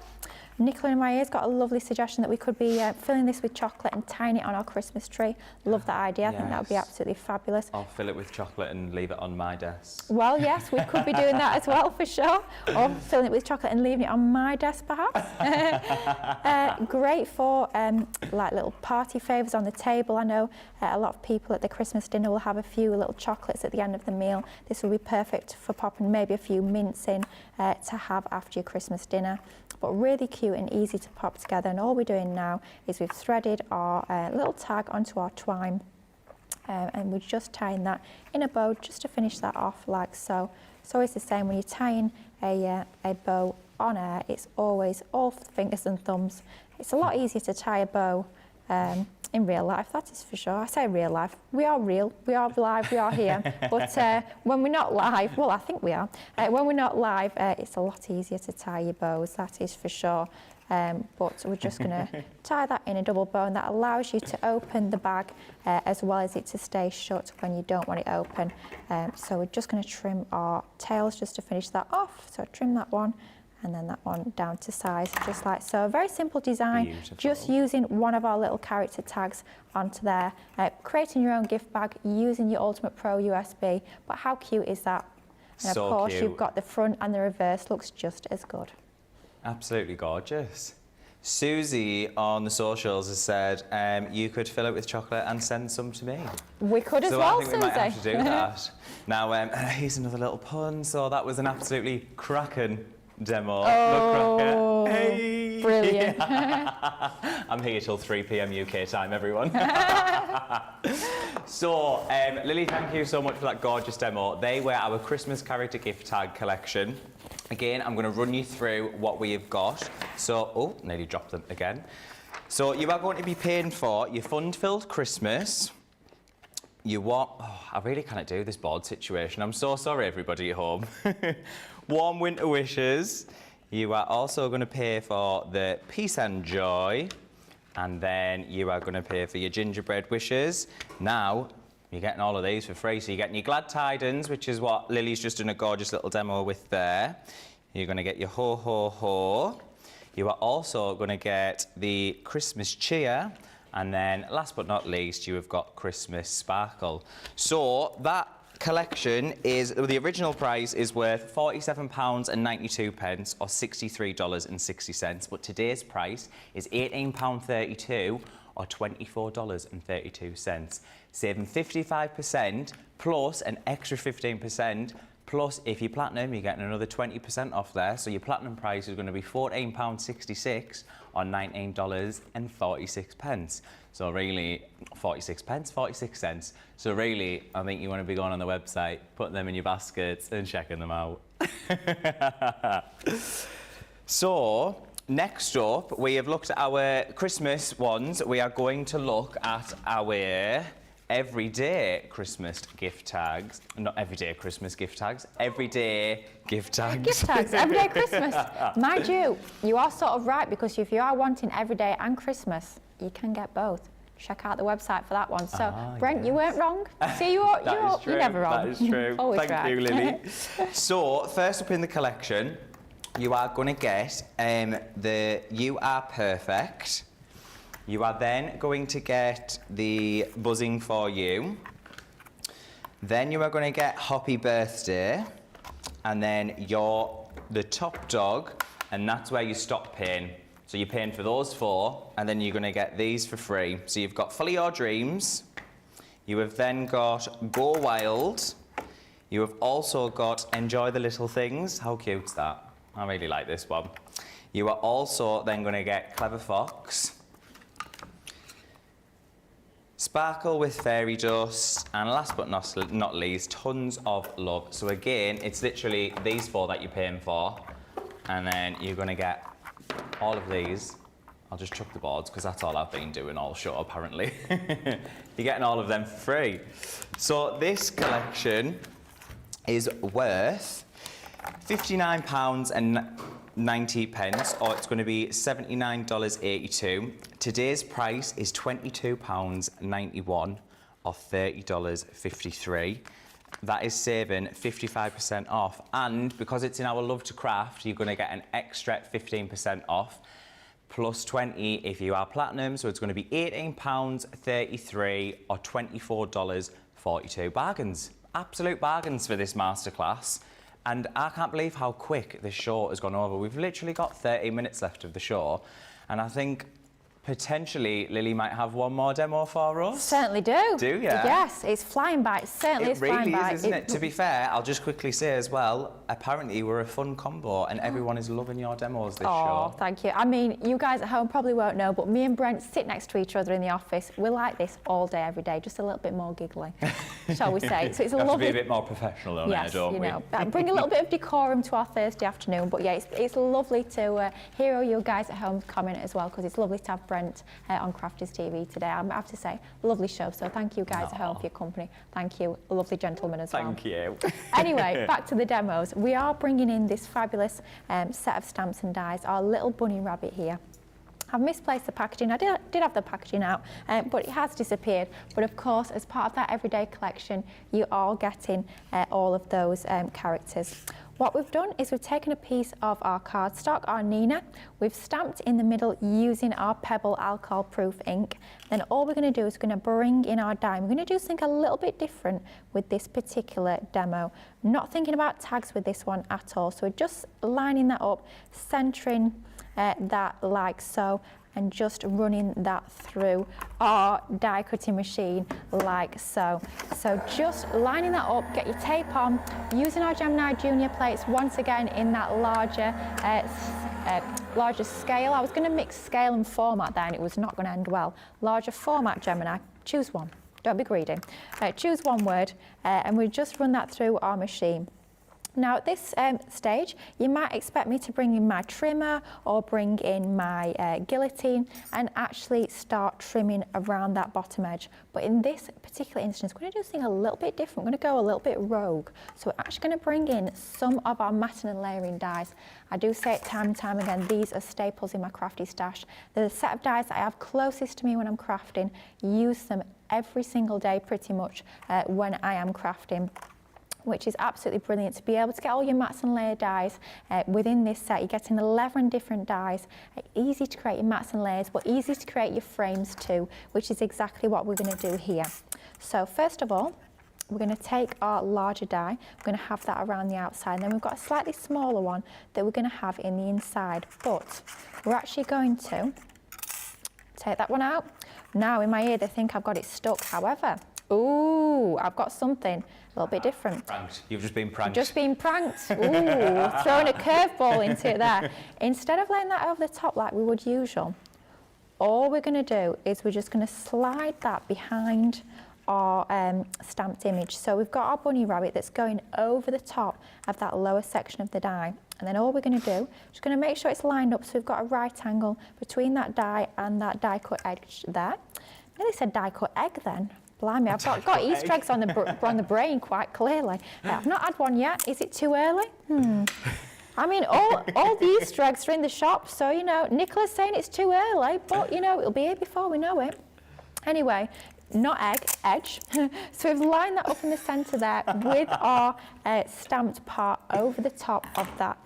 Nicola in my ears got a lovely suggestion that we could be filling this with chocolate and tying it on our Christmas tree. Love that idea. I think that would be absolutely fabulous. I'll fill it with chocolate and leave it on my desk. Well, yes, we could be doing that as well for sure. Or filling it with chocolate and leaving it on my desk perhaps. Great for like little party favours on the table. I know a lot of people at the Christmas dinner will have a few little chocolates at the end of the meal. This will be perfect for popping maybe a few mints in to have after your Christmas dinner. But really cute and easy to pop together, and all we're doing now is we've threaded our little tag onto our twine and we're just tying that in a bow just to finish that off like so. It's always the same when you're tying a bow on air, it's always all fingers and thumbs. It's a lot easier to tie a bow in real life, that is for sure. I say real life, we are real, we are live, we are here. But when we're not live, well, I think we are. When we're not live, it's a lot easier to tie your bows, that is for sure. But we're just going to tie that in a double bow, and that allows you to open the bag as well as it to stay shut when you don't want it open. So we're just going to trim our tails just to finish that off. So trim that one, and then that one down to size, just like so. A very simple design, Beautiful. Just using one of our little character tags onto there, creating your own gift bag using your Ultimate Pro USB. But how cute is that? And So of course, cute. you've got the front and the reverse, looks just as good. Absolutely gorgeous. Susie on the socials has said you could fill it with chocolate and send some to me. We could as So well, I think we might have to Susie. do that. Now, here's another little pun. So that was an absolutely cracking demo. Oh, Hey. brilliant. I'm here till 3 p.m. UK time, everyone. So, Lily, thank you so much for that gorgeous demo. They were our Christmas character gift tag collection. Again, I'm going to run you through what we have got. So, oh, nearly dropped them again. So, you are going to be paying for your fun-filled Christmas. You want... Oh, I really can't do this board situation. I'm so sorry, everybody at home. Warm winter wishes. You are also going to pay for the peace and joy. And then you are going to pay for your gingerbread wishes. Now, you're getting all of these for free. So you're getting your glad tidings, which is what Lily's just done a gorgeous little demo with there. You're going to get your ho, ho, ho. You are also going to get the Christmas cheer. And then, last but not least, you have got Christmas sparkle. So that collection is, the original price is worth £47.92 or $63.60. But today's price is £18.32 or $24.32. Saving 55% plus an extra 15%. Plus, if you're platinum, you're getting another 20% off there. So your platinum price is going to be £14.66 or $19.46. So really, 46 cents. So really, I think you want to be going on the website, putting them in your baskets and checking them out. So, next up, we have looked at our Christmas ones. We are going to look at our everyday Christmas gift tags. Not everyday Christmas gift tags, everyday gift tags. Gift tags, everyday Christmas. Mind you, you are sort of right, because if you are wanting everyday and Christmas, you can get both. Check out the website for that one. So, Brent, yes. you weren't wrong. See, you're never wrong. That is true. Always Thank right. you, Lily. So, first up in the collection, you are going to get the You Are Perfect. You are then going to get the Buzzing For You. Then you are going to get Happy Birthday. And then the top dog, and that's where you stop paying. So you're paying for those 4, and then you're going to get these for free. So you've got Follow Your Dreams. You have then got Go Wild. You have also got Enjoy the Little Things. How cute's that? I really like this one. You are also then going to get Clever Fox, Sparkle with Fairy Dust, and last but not least, Tons of Love. So again, it's literally these 4 that you're paying for, and then you're going to get all of these. I'll just chuck the boards because that's all I've been doing all show apparently. You're getting all of them for free. So this collection is worth £59 and 90 pence, or it's going to be $79.82. Today's price is £22.91 or $30.53. That is saving 55% off, and because it's in our Love to Craft, you're going to get an extra 15% off, plus 20 if you are platinum, so it's going to be £18.33 or $24.42. Bargains, absolute bargains for this masterclass. And I can't believe how quick this show has gone over. We've literally got 30 minutes left of the show, and I think potentially Lily might have one more demo for us. Certainly do. Do you? Yes, it's flying by. It certainly is flying by. It really is, isn't it? To be fair, I'll just quickly say as well, apparently we're a fun combo and everyone is loving your demos this show. Oh, thank you. I mean, you guys at home probably won't know, but me and Brent sit next to each other in the office. We're like this all day, every day, just a little bit more giggly, shall we say. So it's a have lovely... to be a bit more professional on yes, it, don't we? Know, bring a little bit of decorum to our Thursday afternoon. But yeah, it's lovely to hear all you guys at home comment as well, because it's lovely to have Brent on Crafty's TV today. I have to say, lovely show. So thank you guys at home for your company. Thank you, a lovely gentleman as well. Thank you. Anyway, back to the demos. We are bringing in this fabulous set of stamps and dies. Our little bunny rabbit here. I've misplaced the packaging. I did have the packaging out, but it has disappeared. But of course, as part of that everyday collection, you are getting all of those characters. What we've done is we've taken a piece of our cardstock, our Nina, we've stamped in the middle using our Pebble alcohol-proof ink. Then all we're going to do is we're going to bring in our die. We're going to do something a little bit different with this particular demo. Not thinking about tags with this one at all. So we're just lining that up, centering that like so, and just running that through our die cutting machine like so. So just lining that up, get your tape on, using our Gemini Junior plates once again in that larger scale. I was going to mix scale and format there and it was not going to end well. Larger format Gemini, choose one, don't be greedy. Choose one word and we just run that through our machine. Now at this stage, you might expect me to bring in my trimmer or bring in my guillotine and actually start trimming around that bottom edge. But in this particular instance, we're going to do something a little bit different. We're going to go a little bit rogue. So we're actually going to bring in some of our matting and layering dies. I do say it time and time again, these are staples in my crafty stash. They're the set of dies that I have closest to me when I'm crafting. Use them every single day pretty much when I am crafting, which is absolutely brilliant to be able to get all your mats and layer dies within this set. You're getting 11 different dies, easy to create your mats and layers, but easy to create your frames too, which is exactly what we're going to do here. So first of all, we're going to take our larger die, we're going to have that around the outside, and then we've got a slightly smaller one that we're going to have in the inside, but we're actually going to take that one out. Now in my ear they think I've got it stuck, however, ooh, I've got something a little bit different. Pranked. You've just been pranked. Just been pranked. Ooh, throwing a curveball into it there. Instead of laying that over the top like we would usual, all we're going to do is we're just going to slide that behind our stamped image. So we've got our bunny rabbit that's going over the top of that lower section of the die. And then all we're going to do, just going to make sure it's lined up so we've got a right angle between that die and that die cut edge there. I nearly said die cut egg then. Blimey, I've got Easter eggs on the brain quite clearly. I've not had one yet. Is it too early? I mean, all the Easter eggs are in the shop, so, you know, Nicola's saying it's too early, but, you know, it'll be here before we know it. Anyway, not egg, edge. So we've lined that up in the centre there with our stamped part over the top of that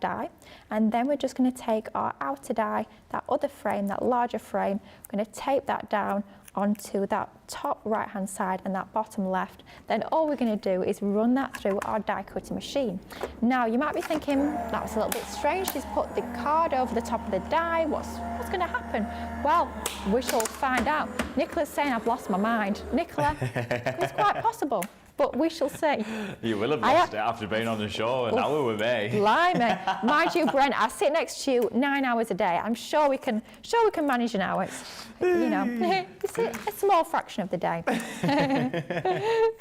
die. And then we're just going to take our outer die, that other frame, that larger frame, we're going to tape that down onto that top right hand side and that bottom left. Then all we're going to do is run that through our die cutting machine. Now you might be thinking that was a little bit strange, she's put the card over the top of the die, what's going to happen? Well, we shall find out. Nicola's saying I've lost my mind. Nicola, it's quite possible, but we shall see. You will have lost it after being on the show an hour with me. Blimey. Mind you, Brent, I sit next to you 9 hours a day. I'm sure we can manage an hour. It's, you know, it's a small fraction of the day.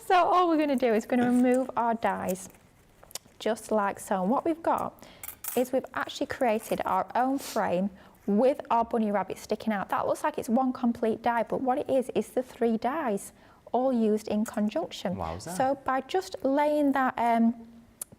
So all we're going to do is going to remove our dies just like so. And what we've got is we've actually created our own frame with our bunny rabbit sticking out. That looks like it's one complete die, but what it is the 3 dies all used in conjunction. Wowza. So by just laying that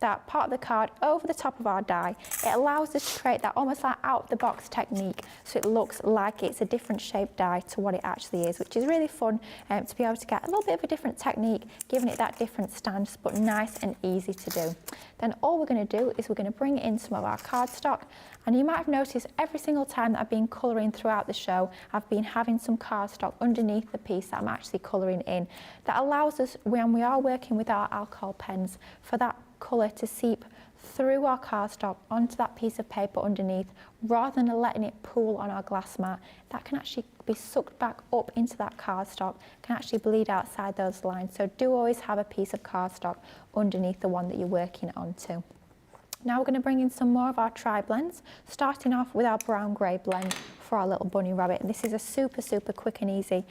that part of the card over the top of our die. It allows us to create that almost like out-of-the-box technique, so it looks like it's a different shaped die to what it actually is, which is really fun to be able to get a little bit of a different technique, giving it that different stance, but nice and easy to do. Then all we're going to do is we're going to bring in some of our cardstock, and you might have noticed every single time that I've been colouring throughout the show, I've been having some cardstock underneath the piece that I'm actually colouring in. That allows us, when we are working with our alcohol pens, for that colour to seep through our cardstock onto that piece of paper underneath, rather than letting it pool on our glass mat. That can actually be sucked back up into that cardstock, can actually bleed outside those lines. So do always have a piece of cardstock underneath the one that you're working onto. Now we're going to bring in some more of our tri-blends, starting off with our brown grey blend for our little bunny rabbit. And this is a super quick and easy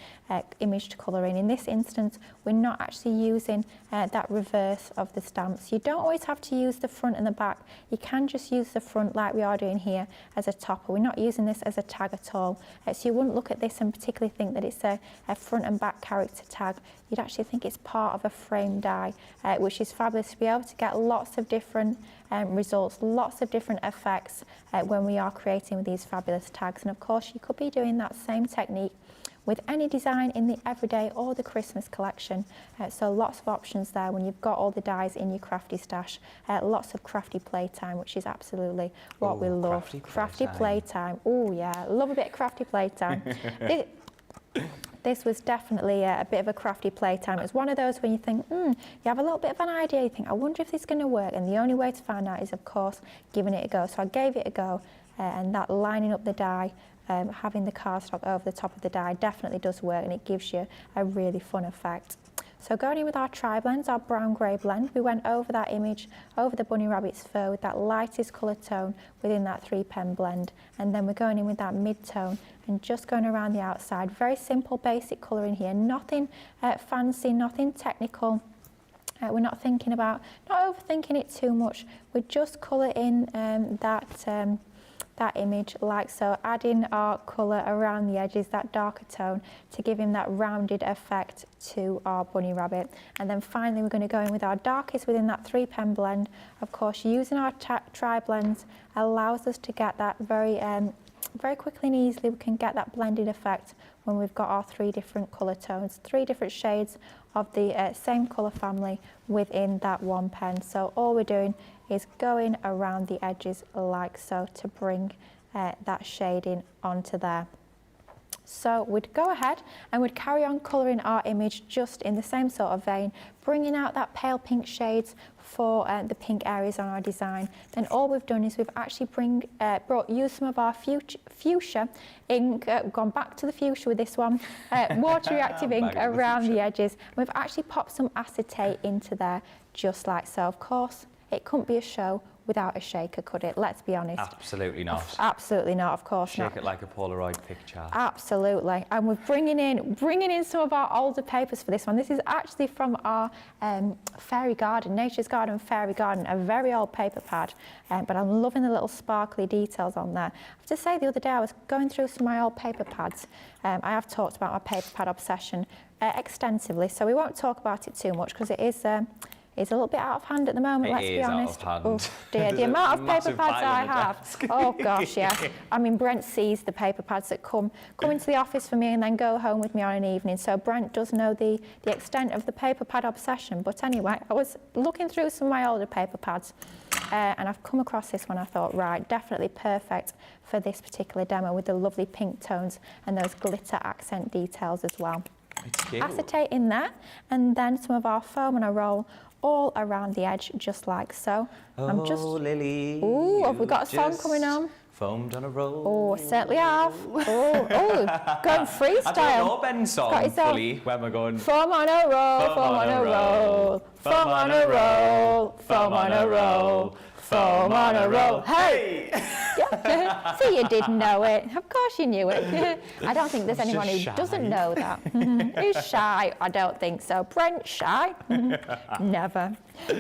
image to colour in. In this instance, we're not actually using that reverse of the stamps. You don't always have to use the front and the back. You can just use the front like we are doing here as a topper. We're not using this as a tag at all. So you wouldn't look at this and particularly think that it's a front and back character tag. You'd actually think it's part of a frame die, which is fabulous to be able to get lots of different results, lots of different effects when we are creating with these fabulous tags. And of course, you could be doing that same technique with any design in the everyday or the Christmas collection. So lots of options there when you've got all the dies in your crafty stash. Lots of crafty playtime, which is absolutely what we love. Crafty playtime. Oh yeah, love a bit of crafty playtime. This was definitely a bit of a crafty playtime. It's one of those when you think, you have a little bit of an idea, you think, I wonder if this is going to work, and the only way to find out is, of course, giving it a go. So I gave it a go, and that lining up the die, having the cardstock over the top of the die definitely does work, and it gives you a really fun effect. So going in with our tri-blends, our brown grey blend, we went over that image, over the bunny rabbit's fur with that lightest colour tone within that 3-pen blend. And then we're going in with that mid-tone and just going around the outside. Very simple, basic colouring here, nothing fancy, nothing technical. We're not thinking about, not overthinking it too much. We just colour in that image like so, adding our colour around the edges, that darker tone, to give him that rounded effect to our bunny rabbit. And then finally we're going to go in with our darkest within that 3-pen blend. Of course, using our tri-blends allows us to get that very quickly and easily. We can get that blended effect when we've got our 3 different colour tones, 3 different shades of the same colour family within that 1 pen. So all we're doing is going around the edges like so to bring that shading onto there. So we'd go ahead and we'd carry on colouring our image just in the same sort of vein, bringing out that pale pink shades for the pink areas on our design. Then all we've done is we've actually used some of our fuchsia ink, gone back to the fuchsia with this one, water reactive ink around the edges. We've actually popped some acetate into there just like so. Of course, it couldn't be a show without a shaker, could it? Let's be honest. Absolutely not. Absolutely not, of course not. Shake it like a Polaroid picture. Absolutely. And we're bringing in some of our older papers for this one. This is actually from our Fairy Garden, Nature's Garden Fairy Garden, a very old paper pad, but I'm loving the little sparkly details on there. I have to say, the other day I was going through some of my old paper pads. I have talked about my paper pad obsession extensively, so we won't talk about it too much because it is it's a little bit out of hand at the moment, let's be honest. Oh dear, the amount of paper pads I have. Oh gosh, yeah. I mean, Brent sees the paper pads that come into the office for me and then go home with me on an evening. So Brent does know the extent of the paper pad obsession. But anyway, I was looking through some of my older paper pads and I've come across this one. I thought, right, definitely perfect for this particular demo with the lovely pink tones and those glitter accent details as well. It's cute. Acetate in there, and then some of our foam on a roll all around the edge, just like so. Oh, Lily. Ooh, have we got a song coming on? Foamed on a roll. Oh, certainly have. Oh, going freestyle. I don't know Ben's song, Lily. Where am I going? Foam on a roll, foam on a roll, foam on a roll, foam on a roll, foam on a roll. Hey! Yeah. See, you did know it. Of course you knew it. I don't think there's anyone who doesn't know that. Who's shy? I don't think so. Brent, shy? Never.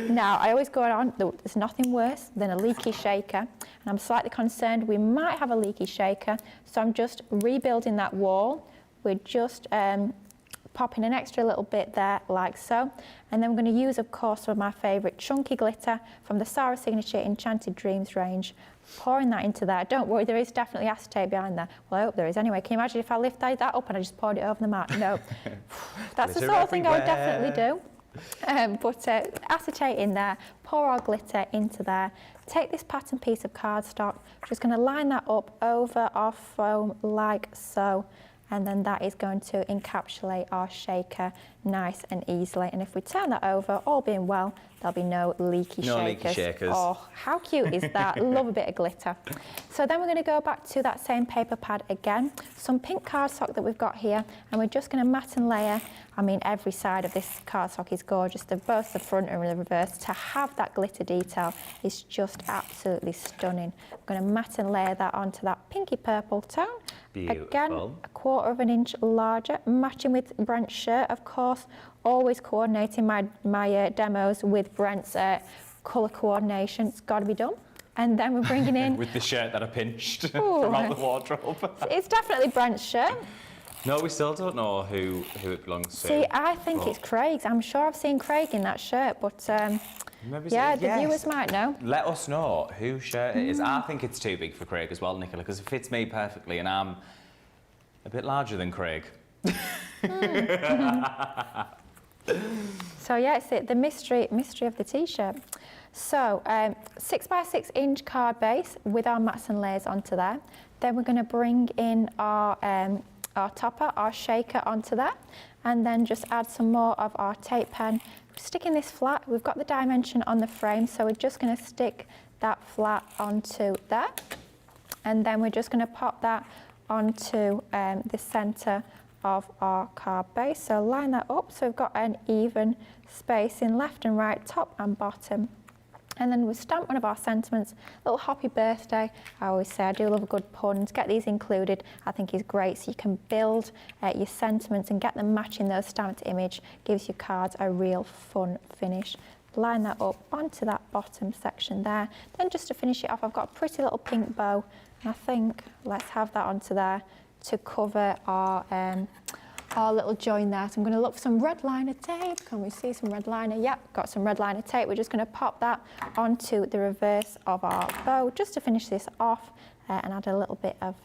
Now, I always go on, there's nothing worse than a leaky shaker. And I'm slightly concerned we might have a leaky shaker. So I'm just rebuilding that wall. We're just pop in an extra little bit there, like so. And then we're going to use, of course, some of my favourite chunky glitter from the Sarah Signature Enchanted Dreams range. Pouring that into there. Don't worry, there is definitely acetate behind there. Well, I hope there is anyway. Can you imagine if I lifted that up and I just poured it over the mat? No. That's the sort of thing I would definitely do. But acetate in there, pour our glitter into there. Take this pattern piece of cardstock, just going to line that up over our foam like so. And then that is going to encapsulate our shaker nice and easily. And if we turn that over, all being well, there'll be no leaky shakers. No leaky shakers. Oh, how cute is that? Love a bit of glitter. So then we're going to go back to that same paper pad again, some pink cardstock that we've got here, and we're just going to mat and layer. I mean, every side of this cardstock is gorgeous. Both the front and the reverse. To have that glitter detail is just absolutely stunning. We're going to mat and layer that onto that pinky purple tone. Beautiful. Again, a 1/4 of an inch larger, matching with Brent's shirt, of course. Always coordinating my demos with Brent's colour coordination. It's got to be done. And then we're bringing in... with the shirt that I pinched from out the wardrobe. It's definitely Brent's shirt. No, we still don't know who it belongs to. See, I think it's Craig's. I'm sure I've seen Craig in that shirt, but yeah, the viewers might know. Let us know whose shirt it is. I think it's too big for Craig as well, Nicola, because it fits me perfectly and I'm a bit larger than Craig. So yeah, it's the mystery of the t-shirt. So 6x6 inch card base with our mats and layers onto there. Then we're going to bring in our topper, our shaker onto that, and then just add some more of our tape pen. Sticking this flat, we've got the dimension on the frame, so we're just going to stick that flat onto there, and then we're just going to pop that onto the centre of our card base. So line that up so we've got an even space in left and right, top and bottom. And then we'll stamp one of our sentiments, little happy birthday. I always say I do love a good pun. To get these included, I think is great. So you can build your sentiments and get them matching those stamped image. Gives your cards a real fun finish. Line that up onto that bottom section there. Then just to finish it off, I've got a pretty little pink bow. And I think let's have that onto there to cover our little join there. So I'm going to look for some red liner tape. Can we see some red liner? Yep, got some red liner tape. We're just going to pop that onto the reverse of our bow just to finish this off and add a little bit of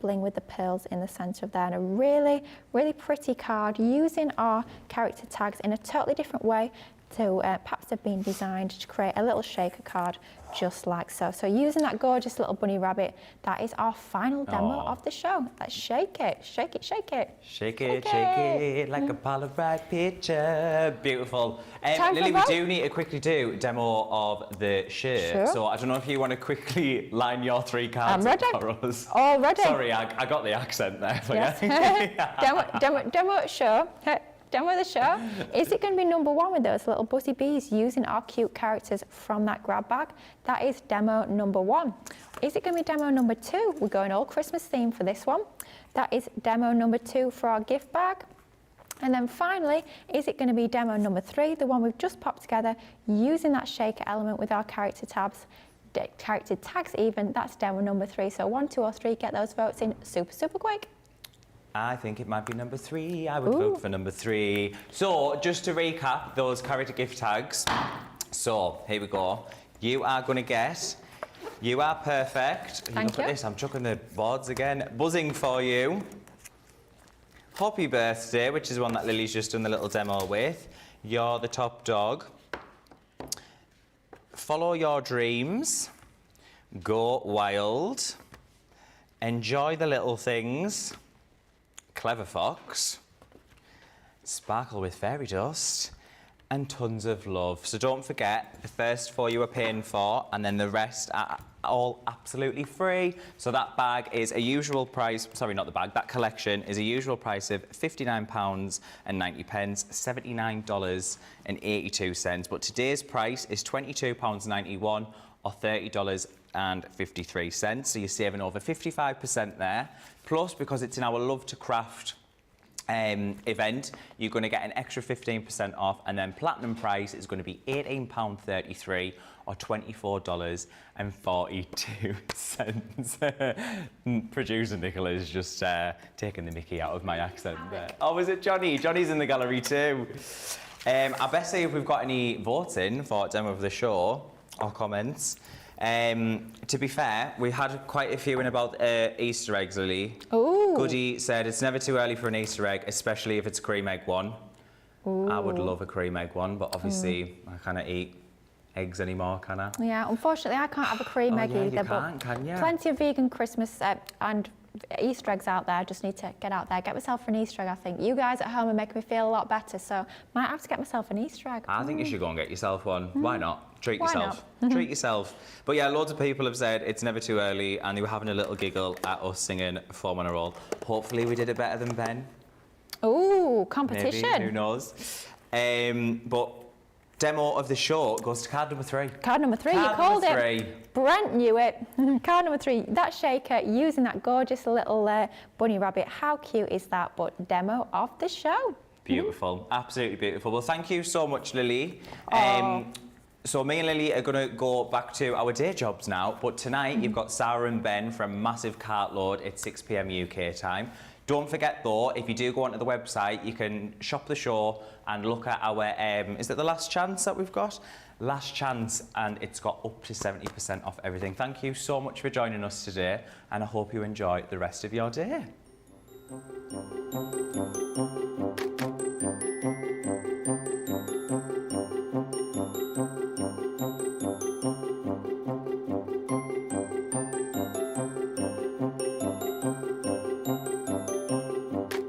bling with the pearls in the centre of there. And a really, really pretty card using our character tags in a totally different way to perhaps they've been designed to create a little shaker card just like so. So using that gorgeous little bunny rabbit, that is our final demo of the show. Let's shake it, shake it, shake it. Shake it, shake it like a Polaroid picture. Beautiful. Lily, we do need to quickly do a demo of the shirt. Sure. So I don't know if you want to quickly line your 3 cards up for us. All ready. Sorry, I got the accent there for yes. you. Demo show. Demo the show. Is it going to be number 1 with those little buzzy bees using our cute characters from that grab bag? That is demo number 1. Is it going to be demo number 2? We're going all Christmas theme for this one. That is demo number 2 for our gift bag. And then finally, is it going to be demo number 3, the one we've just popped together using that shaker element with our character tabs, character tags even? That's demo number 3. So 1, 2 or 3, get those votes in super quick. I think it might be number 3. I would vote for number 3. So, just to recap those character gift tags. So, here we go. You are going to get, you are perfect. Thank you. Look at this, I'm chucking the boards again. Buzzing for you. Happy birthday, which is one that Lily's just done the little demo with. You're the top dog. Follow your dreams. Go wild. Enjoy the little things. Clever fox, sparkle with fairy dust, and tons of love. So don't forget, the first 4 you are paying for, and then the rest are all absolutely free. So that bag is a usual price, sorry, not the bag, that collection is a usual price of £59.90, $79.82. But today's price is £22.91 or $30.53. So you're saving over 55% there. Plus, because it's in our Love to Craft event, you're going to get an extra 15% off, and then platinum price is going to be £18.33 or $24.42. Producer Nicola is just taking the mickey out of my accent there. Oh, is it Johnny? Johnny's in the gallery too. I best say if we've got any votes in for demo of the show or comments. To be fair, we had quite a few in about Easter eggs, Lily. Ooh. Goody said it's never too early for an Easter egg, especially if it's a cream egg one. Ooh. I would love a cream egg one, but obviously I can't eat eggs anymore, can I? Yeah, unfortunately I can't have a cream egg either. You can't, can you? Plenty of vegan Christmas and Easter eggs out there. I just need to get out there, get myself an Easter egg, I think. You guys at home are making me feel a lot better, so might have to get myself an Easter egg. I think you should go and get yourself one. Why not? Treat Why yourself. Treat yourself. But yeah, loads of people have said it's never too early, and they were having a little giggle at us singing 4 on a roll. Hopefully we did it better than Ben. Ooh, competition. Maybe, who knows? But demo of the show goes to card number 3. Card number 3, you called it. Brent knew it. Card number 3, that shaker using that gorgeous little bunny rabbit. How cute is that? But demo of the show. Beautiful, absolutely beautiful. Well, thank you so much, Lily. So me and Lily are going to go back to our day jobs now, but tonight you've got Sarah and Ben from Massive Cartload at 6 p.m. UK time. Don't forget though, if you do go onto the website, you can shop the show and look at our, is it the last chance that we've got? Last chance, and it's got up to 70% off everything. Thank you so much for joining us today, and I hope you enjoy the rest of your day.